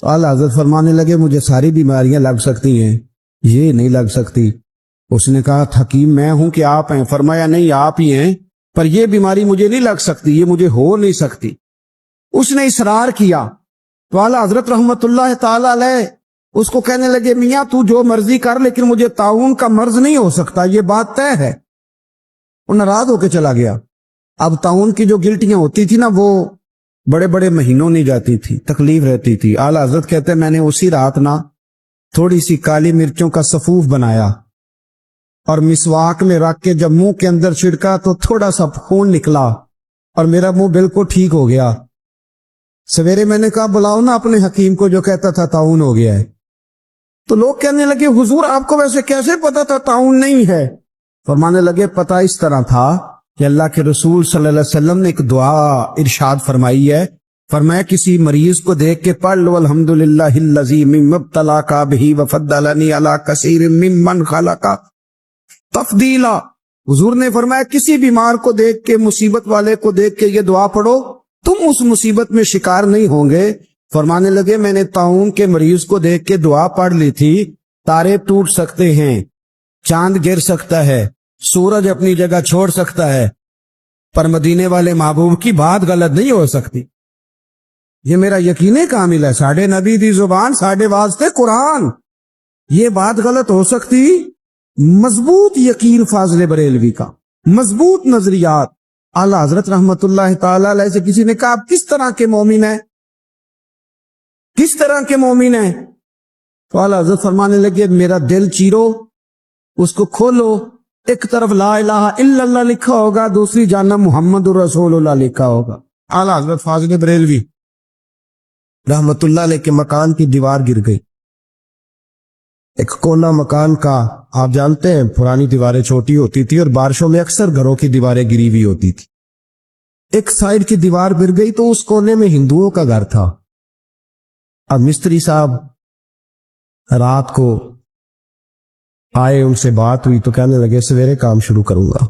Speaker 2: تو اعلیٰ حضرت فرمانے لگے مجھے ساری بیماریاں لگ سکتی ہیں، یہ نہیں لگ سکتی. اس نے کہا حکیم میں ہوں کہ آپ ہیں؟ فرمایا نہیں آپ ہی ہیں، پر یہ بیماری مجھے نہیں لگ سکتی، یہ مجھے ہو نہیں سکتی۔ اس نے اصرار کیا تو اعلیٰ حضرت رحمت اللہ تعالی علیہ اس کو کہنے لگے میاں تو جو مرضی کر لیکن مجھے طاعون کا مرض نہیں ہو سکتا، یہ بات طے ہے۔ وہ ناراض ہو کے چلا گیا۔ اب طاعون کی جو گلٹیاں ہوتی تھی نا وہ بڑے بڑے مہینوں نہیں جاتی تھی، تکلیف رہتی تھی۔ اعلیٰ حضرت کہتے ہیں میں نے اسی رات نا تھوڑی سی کالی مرچوں کا سفوف بنایا اور مسواک میں رکھ کے جب منہ کے اندر چھڑکا تو تھوڑا سا خون نکلا اور میرا منہ بالکل ٹھیک ہو گیا۔ سویرے میں نے کہا بلاؤ نا اپنے حکیم کو جو کہتا تھا طاعون ہو گیا ہے۔ تو لوگ کہنے لگے حضور آپ کو ویسے کیسے پتا تھا طاعون نہیں ہے؟ فرمانے لگے پتا اس طرح تھا کہ اللہ کے رسول صلی اللہ علیہ وسلم نے ایک دعا ارشاد فرمائی ہے، فرمایا کسی مریض کو دیکھ کے پڑھ لو الحمدللہ الذی مما ابتلاک بہ وفضلنی علی کثیر ممن خلق تفضیلا۔ حضور نے فرمایا کسی بیمار کو دیکھ کے، مصیبت والے کو دیکھ کے یہ دعا پڑھو، تم اس مصیبت میں شکار نہیں ہوں گے۔ فرمانے لگے میں نے طاعون کے مریض کو دیکھ کے دعا پڑھ لی تھی، تارے ٹوٹ سکتے ہیں، چاند گر سکتا ہے، سورج اپنی جگہ چھوڑ سکتا ہے، پر مدینے والے محبوب کی بات غلط نہیں ہو سکتی۔ یہ میرا یقین کامل ہے، ساڈے نبی دی زبان ساڈے واسطے قرآن، یہ بات غلط ہو سکتی؟ مضبوط یقین فاضل بریلوی کا، مضبوط نظریات۔ اعلیٰ حضرت رحمت اللہ تعالی علیہ سے کسی نے کہا آپ کس طرح کے مومن ہیں، کس طرح کے مومن ہیں؟ تو اعلیٰ حضرت فرمانے لگے میرا دل چیرو، اس کو کھولو، ایک طرف لا الہ الا اللہ لکھا ہوگا، دوسری جانب محمد الرسول اللہ لکھا ہوگا۔ اعلیٰ حضرت فاضل بریلوی رحمت اللہ علیہ کے مکان کی دیوار گر گئی، ایک کونا مکان کا، آپ جانتے ہیں پرانی دیواریں چھوٹی ہوتی تھی اور بارشوں میں اکثر گھروں کی دیواریں گری ہوئی ہوتی تھی۔ ایک سائیڈ کی دیوار گر گئی تو اس کونے میں ہندوؤں کا گھر تھا۔ اب مستری صاحب رات کو آئے، ان سے بات ہوئی تو کہنے لگے سویرے کام شروع کروں گا۔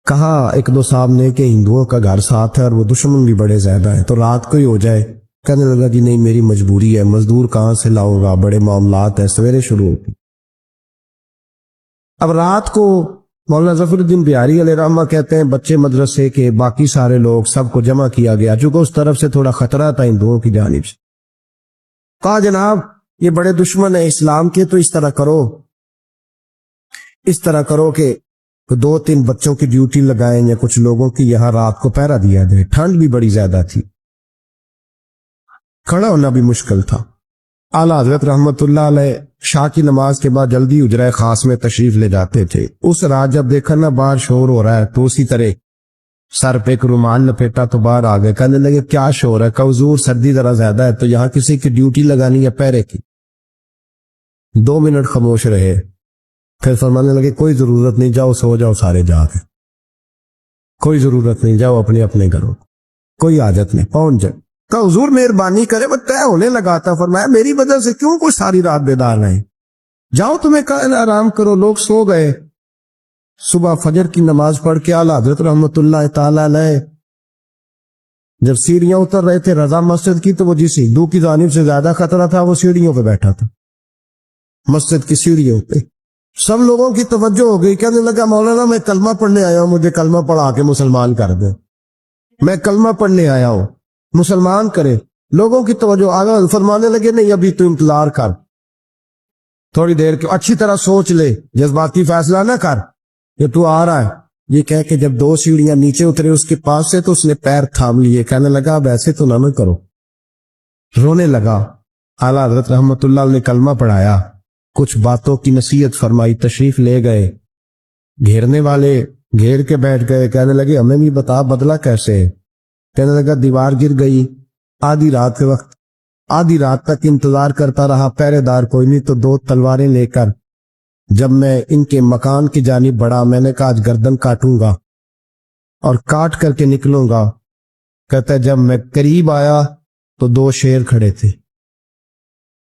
Speaker 2: کہا ایک دو صاحب نے کہ ہندوؤں کا گھر ساتھ ہے اور وہ دشمن بھی بڑے زیادہ ہیں، تو رات کو ہی ہو جائے۔ کہنے لگا جی نہیں میری مجبوری ہے، مزدور کہاں سے لاؤں گا، بڑے معاملات ہیں، سویرے شروع ہوگی۔ اب رات کو مولانا ظفر الدین بہاری علیہ رحمہ کہتے ہیں بچے مدرسے کے باقی سارے لوگ سب کو جمع کیا گیا، چونکہ اس طرف سے تھوڑا خطرہ تھا ہندوؤں کی جانب سے۔ کہا جناب یہ بڑے دشمن ہیں اسلام کے، تو اس طرح کرو کہ دو تین بچوں کی ڈیوٹی لگائیں یا کچھ لوگوں کی یہاں رات کو پہرا دیا جائے۔ ٹھنڈ بھی بڑی زیادہ تھی، کھڑا ہونا بھی مشکل تھا۔ اعلیٰ حضرت رحمت اللہ علیہ شاہ کی نماز کے بعد جلدی حجرہ خاص میں تشریف لے جاتے تھے۔ اس رات جب دیکھا نا باہر شور ہو رہا ہے تو اسی طرح سر پہ ایک رومال لپیٹا تو باہر آ گئے۔ کہنے لگے کیا شور ہے؟ کہ حضور سردی ذرا زیادہ ہے تو یہاں کسی کی ڈیوٹی لگانی ہے پہرے کی۔ 2 منٹ خاموش رہے، پھر فرمانے لگے کوئی ضرورت نہیں، جاؤ سو جاؤ سارے جا کے، کوئی ضرورت نہیں، جاؤ اپنے اپنے گھروں، کوئی حاجت نہیں، پہنچ جائے۔ کہ حضور مہربانی کرے، وہ طے ہونے لگا تھا۔ فرمایا میری وجہ سے کیوں کوئی ساری رات بیدار رہے، جاؤ تمہیں آرام کرو۔ لوگ سو گئے۔ صبح فجر کی نماز پڑھ کے اعلیٰ حضرت رحمت اللہ تعالی علیہ جب سیڑھیاں اتر رہے تھے رضا مسجد کی، تو وہ جس ہندو کی جانب سے زیادہ خطرہ تھا وہ سیڑھیوں پہ بیٹھا تھا، مسجد کی سیڑھیوں پہ۔ سب لوگوں کی توجہ ہو گئی، کہنے لگا مولانا میں کلمہ پڑھنے آیا ہوں، مجھے کلمہ پڑھا کے مسلمان کر دیں، میں کلمہ پڑھنے آیا ہوں، مسلمان کرے۔ لوگوں کی توجہ آگا، فرمانے لگے نہیں ابھی تو انتظار کر، تھوڑی دیر کے اچھی طرح سوچ لے، جذباتی فیصلہ نہ کر کہ تو آ رہا ہے۔ یہ کہہ کے جب 2 سیڑھیاں نیچے اترے اس کے پاس سے تو اس نے پیر تھام لیے، کہنے لگا اب ایسے تو نہ کرو، رونے لگا۔ اعلیٰ حضرت رحمت اللہ علیہ نے کلمہ پڑھایا، کچھ باتوں کی نصیحت فرمائی، تشریف لے گئے۔ گھیرنے والے گھیر کے بیٹھ گئے، کہنے لگے ہمیں بھی بتا بدلہ کیسے ہے؟ کہنے لگا دیوار گر گئی، آدھی رات کے وقت، آدھی رات تک انتظار کرتا رہا، پہرے دار کوئی نہیں، تو 2 تلواریں لے کر جب میں ان کے مکان کی جانب بڑھا، میں نے کہا آج گردن کاٹوں گا اور کاٹ کر کے نکلوں گا۔ کہتا ہے جب میں قریب آیا تو 2 شیر کھڑے تھے،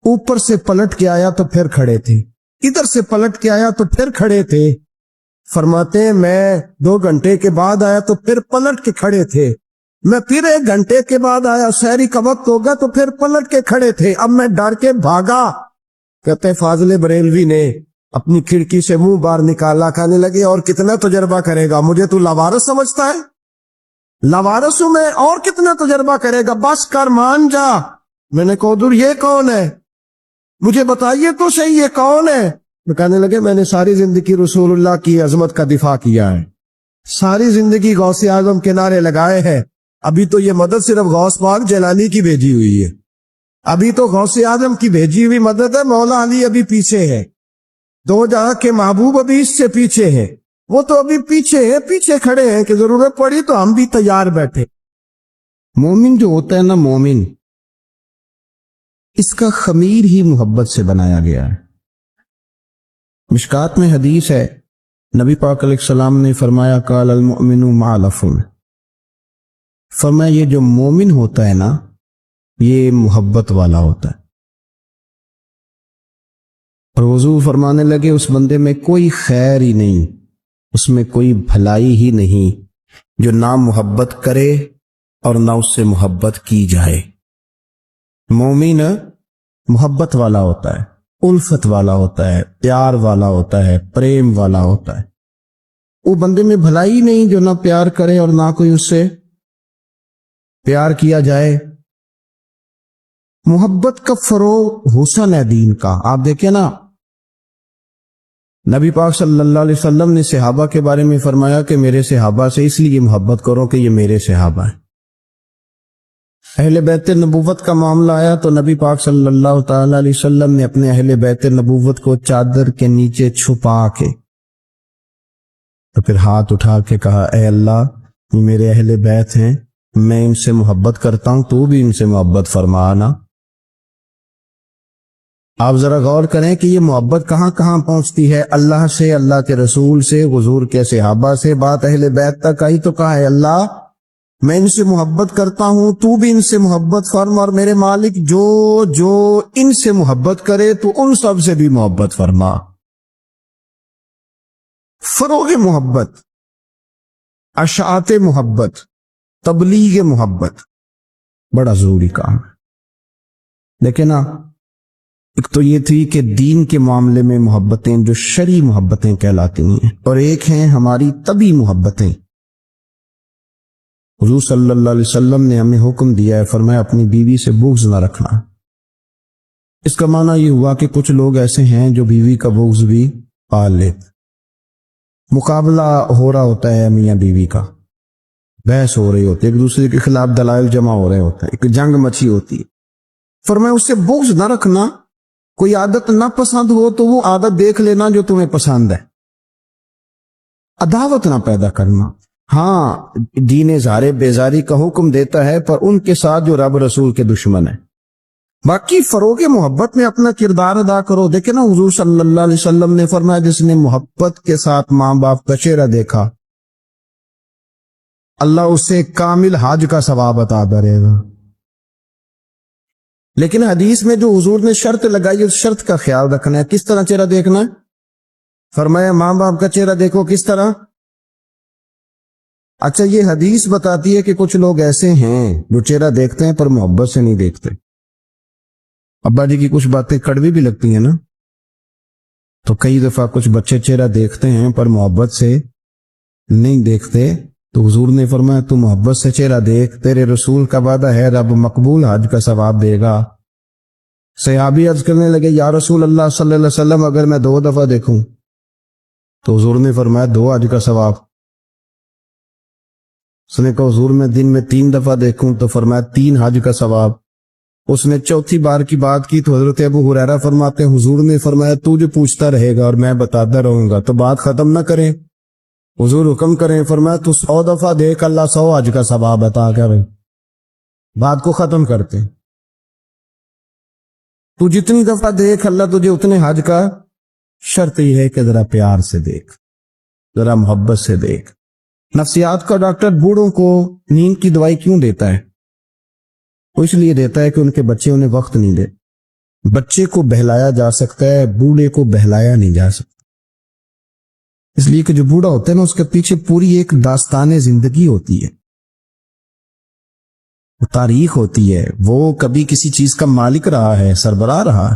Speaker 2: اوپر سے پلٹ کے آیا تو پھر کھڑے تھے، ادھر سے پلٹ کے آیا تو پھر کھڑے تھے۔ فرماتے ہیں میں 2 گھنٹے کے بعد آیا تو پھر پلٹ کے کھڑے تھے، میں پھر 1 گھنٹے کے بعد آیا، سحری کا وقت ہوگا تو پھر پلٹ کے کھڑے تھے، اب میں ڈر کے بھاگا۔ کہتے ہیں فاضل بریلوی نے
Speaker 1: اپنی کھڑکی سے منہ باہر نکالا، کہنے لگے اور کتنا تجربہ کرے گا، مجھے تو لاوارث سمجھتا ہے، لاوارث ہوں میں، اور کتنا تجربہ کرے گا، بس کر مان جا۔ میں نے کہا حضور یہ کون ہے، مجھے بتائیے تو صحیح یہ کون ہے۔ تو کہنے لگے میں نے ساری زندگی رسول اللہ کی عظمت کا دفاع کیا ہے، ساری زندگی غوث اعظم کے نعرے لگائے ہیں، ابھی تو یہ مدد صرف غوث پاک جیلانی کی بھیجی ہوئی ہے، ابھی تو غوث اعظم کی بھیجی ہوئی مدد ہے، مولا علی ابھی پیچھے ہے، دو جہاں کے محبوب ابھی اس سے پیچھے ہے، وہ تو ابھی پیچھے ہے، پیچھے کھڑے ہیں کہ ضرورت پڑی تو ہم بھی تیار بیٹھے۔ مومن جو ہوتا ہے نا، مومن اس کا خمیر ہی محبت سے بنایا گیا ہے۔ مشکات میں حدیث ہے، نبی پاک علیہ السلام نے فرمایا قال المؤمن مع العفو، فرمایا یہ جو مومن ہوتا ہے نا یہ محبت والا ہوتا ہے۔ اور حضور فرمانے لگے اس بندے میں کوئی خیر ہی نہیں، اس میں کوئی بھلائی ہی نہیں جو نہ محبت کرے اور نہ اس سے محبت کی جائے۔ مومن محبت والا ہوتا ہے، الفت والا ہوتا ہے، پیار والا ہوتا ہے، پریم والا ہوتا ہے۔ وہ بندے میں بھلائی نہیں جو نہ پیار کرے اور نہ کوئی اس سے پیار کیا جائے۔ محبت کا فروغ حسن ہے دین کا۔ آپ دیکھیں نا، نبی پاک صلی اللہ علیہ وسلم نے صحابہ کے بارے میں فرمایا کہ میرے صحابہ سے اس لیے محبت کرو کہ یہ میرے صحابہ ہیں۔ اہل بیت نبوت کا معاملہ آیا تو نبی پاک صلی اللہ تعالی علیہ وسلم نے اپنے اہل بیت نبوت کو چادر کے نیچے چھپا کے تو پھر ہاتھ اٹھا کے کہا اے اللہ یہ میرے اہل بیت ہیں، میں ان سے محبت کرتا ہوں، تو بھی ان سے محبت فرمانا۔ آپ ذرا غور کریں کہ یہ محبت کہاں کہاں پہنچتی ہے، اللہ سے، اللہ کے رسول سے، حضور کے صحابہ سے، بات اہل بیت تک آئی تو کہا ہے اللہ میں ان سے محبت کرتا ہوں، تو بھی ان سے محبت فرما، اور میرے مالک جو جو ان سے محبت کرے تو ان سب سے بھی محبت فرما۔ فروغ محبت، اشاعت محبت، تبلیغ محبت بڑا ضروری کام ہے۔ لیکن نا ایک تو یہ تھی کہ دین کے معاملے میں محبتیں جو شرعی محبتیں کہلاتی ہیں، اور ایک ہیں ہماری طبعی محبتیں۔ حضور صلی اللہ علیہ وسلم نے ہمیں حکم دیا ہے، فرمایا اپنی بیوی سے بغض نہ رکھنا۔ اس کا معنی یہ ہوا کہ کچھ لوگ ایسے ہیں جو بیوی کا بغض بھی پال لیتے، مقابلہ ہو رہا ہوتا ہے میاں بیوی کا، بحث ہو رہی ہوتی ہے، ایک دوسرے کے خلاف دلائل جمع ہو رہے ہوتے ہیں، ایک جنگ مچی ہوتی ہے۔ فرمایا اس سے بغض نہ رکھنا، کوئی عادت نہ پسند ہو تو وہ عادت دیکھ لینا جو تمہیں پسند ہے، عداوت نہ پیدا کرنا۔ ہاں دین اظہار بیزاری کا حکم دیتا ہے پر ان کے ساتھ جو رب رسول کے دشمن ہیں۔ باقی فروغ محبت میں اپنا کردار ادا کرو۔ دیکھیں نا حضور صلی اللہ علیہ وسلم نے فرمایا جس نے محبت کے ساتھ ماں باپ کا چہرہ دیکھا اللہ اسے کامل حج کا ثواب عطا کرے گا۔ لیکن حدیث میں جو حضور نے شرط لگائی اس شرط کا خیال رکھنا ہے۔ کس طرح چہرہ دیکھنا ہے؟ فرمایا ماں باپ کا چہرہ دیکھو۔ کس طرح؟ اچھا یہ حدیث بتاتی ہے کہ کچھ لوگ ایسے ہیں جو چہرہ دیکھتے ہیں پر محبت سے نہیں دیکھتے۔ ابا جی کی کچھ باتیں کڑوی بھی لگتی ہیں نا، تو کئی دفعہ کچھ بچے چہرہ دیکھتے ہیں پر محبت سے نہیں دیکھتے، تو حضور نے فرمایا تو محبت سے چہرہ دیکھ، تیرے رسول کا وعدہ ہے رب مقبول حج کا ثواب دے گا۔ صحابی عرض کرنے لگے یا رسول اللہ صلی اللہ علیہ وسلم اگر میں 2 دفعہ دیکھوں؟ تو حضور نے فرمایا 2 حج کا ثواب۔ اس نے کہا حضور میں دن میں 3 دفعہ دیکھوں؟ تو فرمایا 3 حج کا ثواب۔ اس نے چوتھی بار کی بات کی تو حضرت ابو ہریرہ فرماتے ہیں حضور نے فرمایا تو جو پوچھتا رہے گا اور میں بتاتا رہوں گا تو بات ختم نہ کریں۔ حضور حکم کریں، فرمایا تو 100 دفعہ دیکھ اللہ 100 حج کا ثواب عطا کرے۔ بات کو ختم کرتے، تو جتنی دفعہ دیکھ اللہ تجھے اتنے حج کا، شرط یہ ہے کہ ذرا پیار سے دیکھ، ذرا محبت سے دیکھ۔ نفسیات کا ڈاکٹر بوڑھوں کو نیند کی دوائی کیوں دیتا ہے؟ وہ اس لیے دیتا ہے کہ ان کے بچے انہیں وقت نہیں دے۔ بچے کو بہلایا جا سکتا ہے، بوڑھے کو بہلایا نہیں جا سکتا، اس لیے کہ جو بوڑھا ہوتا ہے نا اس کے پیچھے پوری ایک داستان زندگی ہوتی ہے، تاریخ ہوتی ہے، وہ کبھی کسی چیز کا مالک رہا ہے، سربراہ رہا ہے،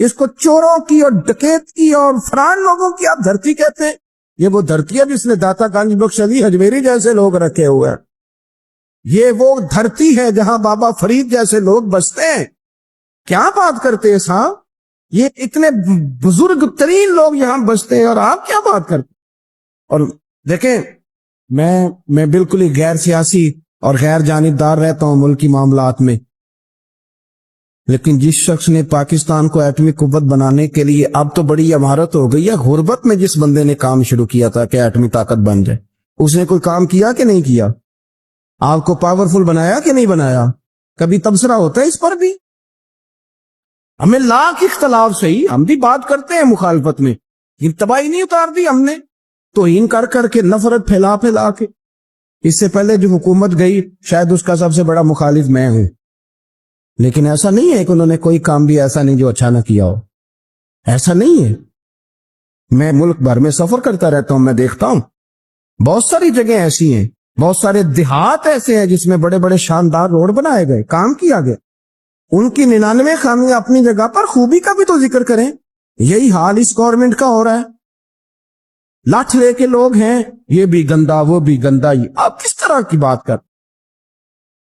Speaker 2: اس کو چوروں کی اور ڈکیت کی اور فران لوگوں کی آپ دھرتی کہتے ہیں؟ یہ وہ دھرتی ہے جس نے داتا گانج بخش علی حجویری جیسے لوگ رکھے ہوئے ہیں. یہ وہ دھرتی ہے جہاں بابا فرید جیسے لوگ بستے ہیں. کیا بات کرتے ہیں صاحب؟ یہ اتنے بزرگ ترین لوگ یہاں بستے ہیں اور آپ کیا بات کرتے ہیں؟ اور دیکھیں، میں بالکل ہی غیر سیاسی اور غیر جانبدار رہتا ہوں ملکی معاملات میں، لیکن جس شخص نے پاکستان کو ایٹمی قوت بنانے کے لیے، اب تو بڑی عمارت ہو گئی ہے، غربت میں جس بندے نے کام شروع کیا تھا کہ ایٹمی طاقت بن جائے، اس نے کوئی کام کیا کہ نہیں کیا؟ آپ کو پاورفل بنایا کہ نہیں بنایا؟ کبھی تبصرہ ہوتا ہے اس پر بھی؟ ہمیں لاکھ اختلاف صحیح، ہم بھی بات کرتے ہیں مخالفت میں، یہ تباہی نہیں اتار دی ہم نے توہین کر کر کے، نفرت پھیلا پھیلا کے. اس سے پہلے جو حکومت گئی شاید اس کا سب سے بڑا مخالف میں ہوں، لیکن ایسا نہیں ہے کہ انہوں نے کوئی کام بھی ایسا نہیں جو اچھا نہ کیا ہو. ایسا نہیں ہے. میں ملک بھر میں سفر کرتا رہتا ہوں، میں دیکھتا ہوں بہت ساری جگہیں ایسی ہیں، بہت سارے دیہات ایسے ہیں جس میں بڑے بڑے شاندار روڈ بنائے گئے، کام کیا گیا. ان کی 99 خامیاں اپنی جگہ پر، خوبی کا بھی تو ذکر کریں. یہی حال اس گورنمنٹ کا ہو رہا ہے. لاٹھ لے کے لوگ ہیں، یہ بھی گندا وہ بھی گندا. آپ کس طرح کی بات کر؟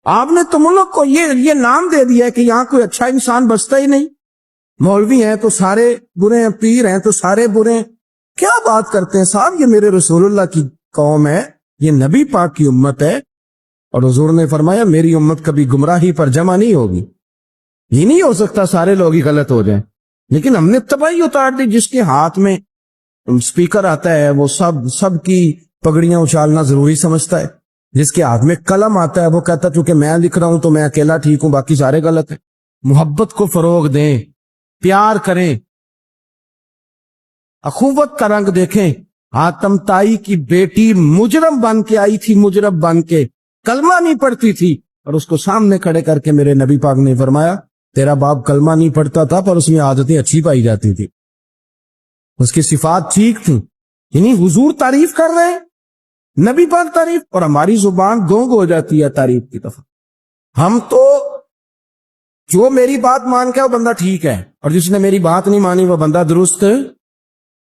Speaker 2: آپ نے تو ملک کو یہ نام دے دیا ہے کہ یہاں کوئی اچھا انسان بستا ہی نہیں. مولوی ہیں تو سارے برے ہیں، پیر ہیں تو سارے برے ہیں. کیا بات کرتے ہیں صاحب؟ یہ میرے رسول اللہ کی قوم ہے، یہ نبی پاک کی امت ہے، اور حضور نے فرمایا میری امت کبھی گمراہی پر جمع نہیں ہوگی. یہ نہیں ہو سکتا سارے لوگ ہی غلط ہو جائیں. لیکن ہم نے تباہی اتار دی. جس کے ہاتھ میں اسپیکر آتا ہے وہ سب کی پگڑیاں اچھالنا ضروری سمجھتا ہے. جس کے ہاتھ میں قلم آتا ہے وہ کہتا چونکہ میں لکھ رہا ہوں تو میں اکیلا ٹھیک ہوں، باقی سارے غلط ہیں. محبت کو فروغ دیں، پیار کریں، اخوت کا رنگ دیکھیں. آتم تائی کی بیٹی مجرم بن کے آئی تھی، مجرم بن کے کلمہ نہیں پڑھتی تھی، اور اس کو سامنے کھڑے کر کے میرے نبی پاک نے فرمایا تیرا باپ کلمہ نہیں پڑھتا تھا پر اس میں عادتیں اچھی پائی جاتی تھی، اس کی صفات ٹھیک تھیں. یعنی حضور تعریف کر رہے ہیں، نبی پاک تعریف، اور ہماری زبان گونگ ہو جاتی ہے تعریف کی طرف. ہم تو جو میری بات مان کے وہ بندہ ٹھیک ہے، اور جس نے میری بات نہیں مانی وہ بندہ درست ہے.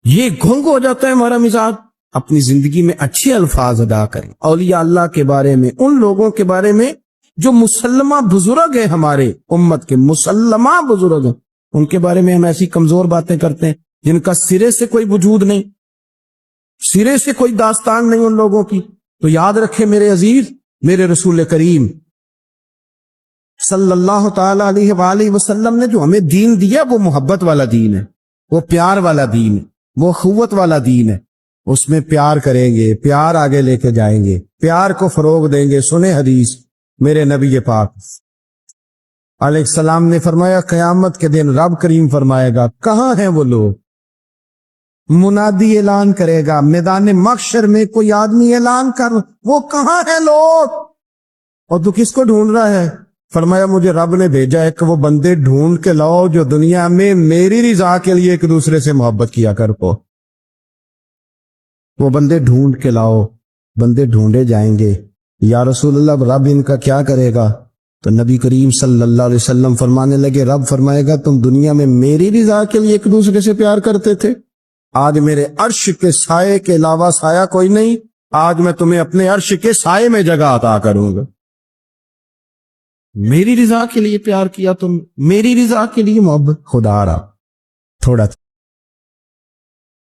Speaker 2: یہ گونگ ہو جاتا ہے ہمارا مزاج. اپنی زندگی میں اچھے الفاظ ادا کریں. اولیاء اللہ کے بارے میں، ان لوگوں کے بارے میں جو مسلمہ بزرگ ہیں، ہمارے امت کے مسلمہ بزرگ ہیں، ان کے بارے میں ہم ایسی کمزور باتیں کرتے ہیں جن کا سرے سے کوئی وجود نہیں، سرے سے کوئی داستان نہیں ان لوگوں کی. تو یاد رکھیں میرے عزیز، میرے رسول کریم صلی اللہ تعالی علیہ وآلہ وسلم نے جو ہمیں دین دیا وہ محبت والا دین ہے، وہ پیار والا دین ہے، وہ اخوت والا دین ہے. اس میں پیار کریں گے، پیار آگے لے کے جائیں گے، پیار کو فروغ دیں گے. سنیں حدیث میرے نبی پاک علیہ السلام نے فرمایا قیامت کے دن رب کریم فرمائے گا کہاں ہیں وہ لوگ؟ منادی اعلان کرے گا میدان محشر میں، کوئی آدمی اعلان کر وہ کہاں ہیں لوگ؟ اور تو کس کو ڈھونڈ رہا ہے؟ فرمایا مجھے رب نے بھیجا ہے کہ وہ بندے ڈھونڈ کے لاؤ جو دنیا میں میری رضا کے لیے ایک دوسرے سے محبت کیا کر کو. وہ بندے ڈھونڈ کے لاؤ. بندے ڈھونڈے جائیں گے. یا رسول اللہ رب ان کا کیا کرے گا؟ تو نبی کریم صلی اللہ علیہ وسلم فرمانے لگے رب فرمائے گا تم دنیا میں میری رضا کے لیے ایک دوسرے سے پیار کرتے تھے، آج میرے عرش کے سائے کے علاوہ سایہ کوئی نہیں، آج میں تمہیں اپنے عرش کے سائے میں جگہ عطا کروں گا. میری رضا کے لیے پیار کیا، تم میری رضا کے لیے محبت. خدا را تھوڑا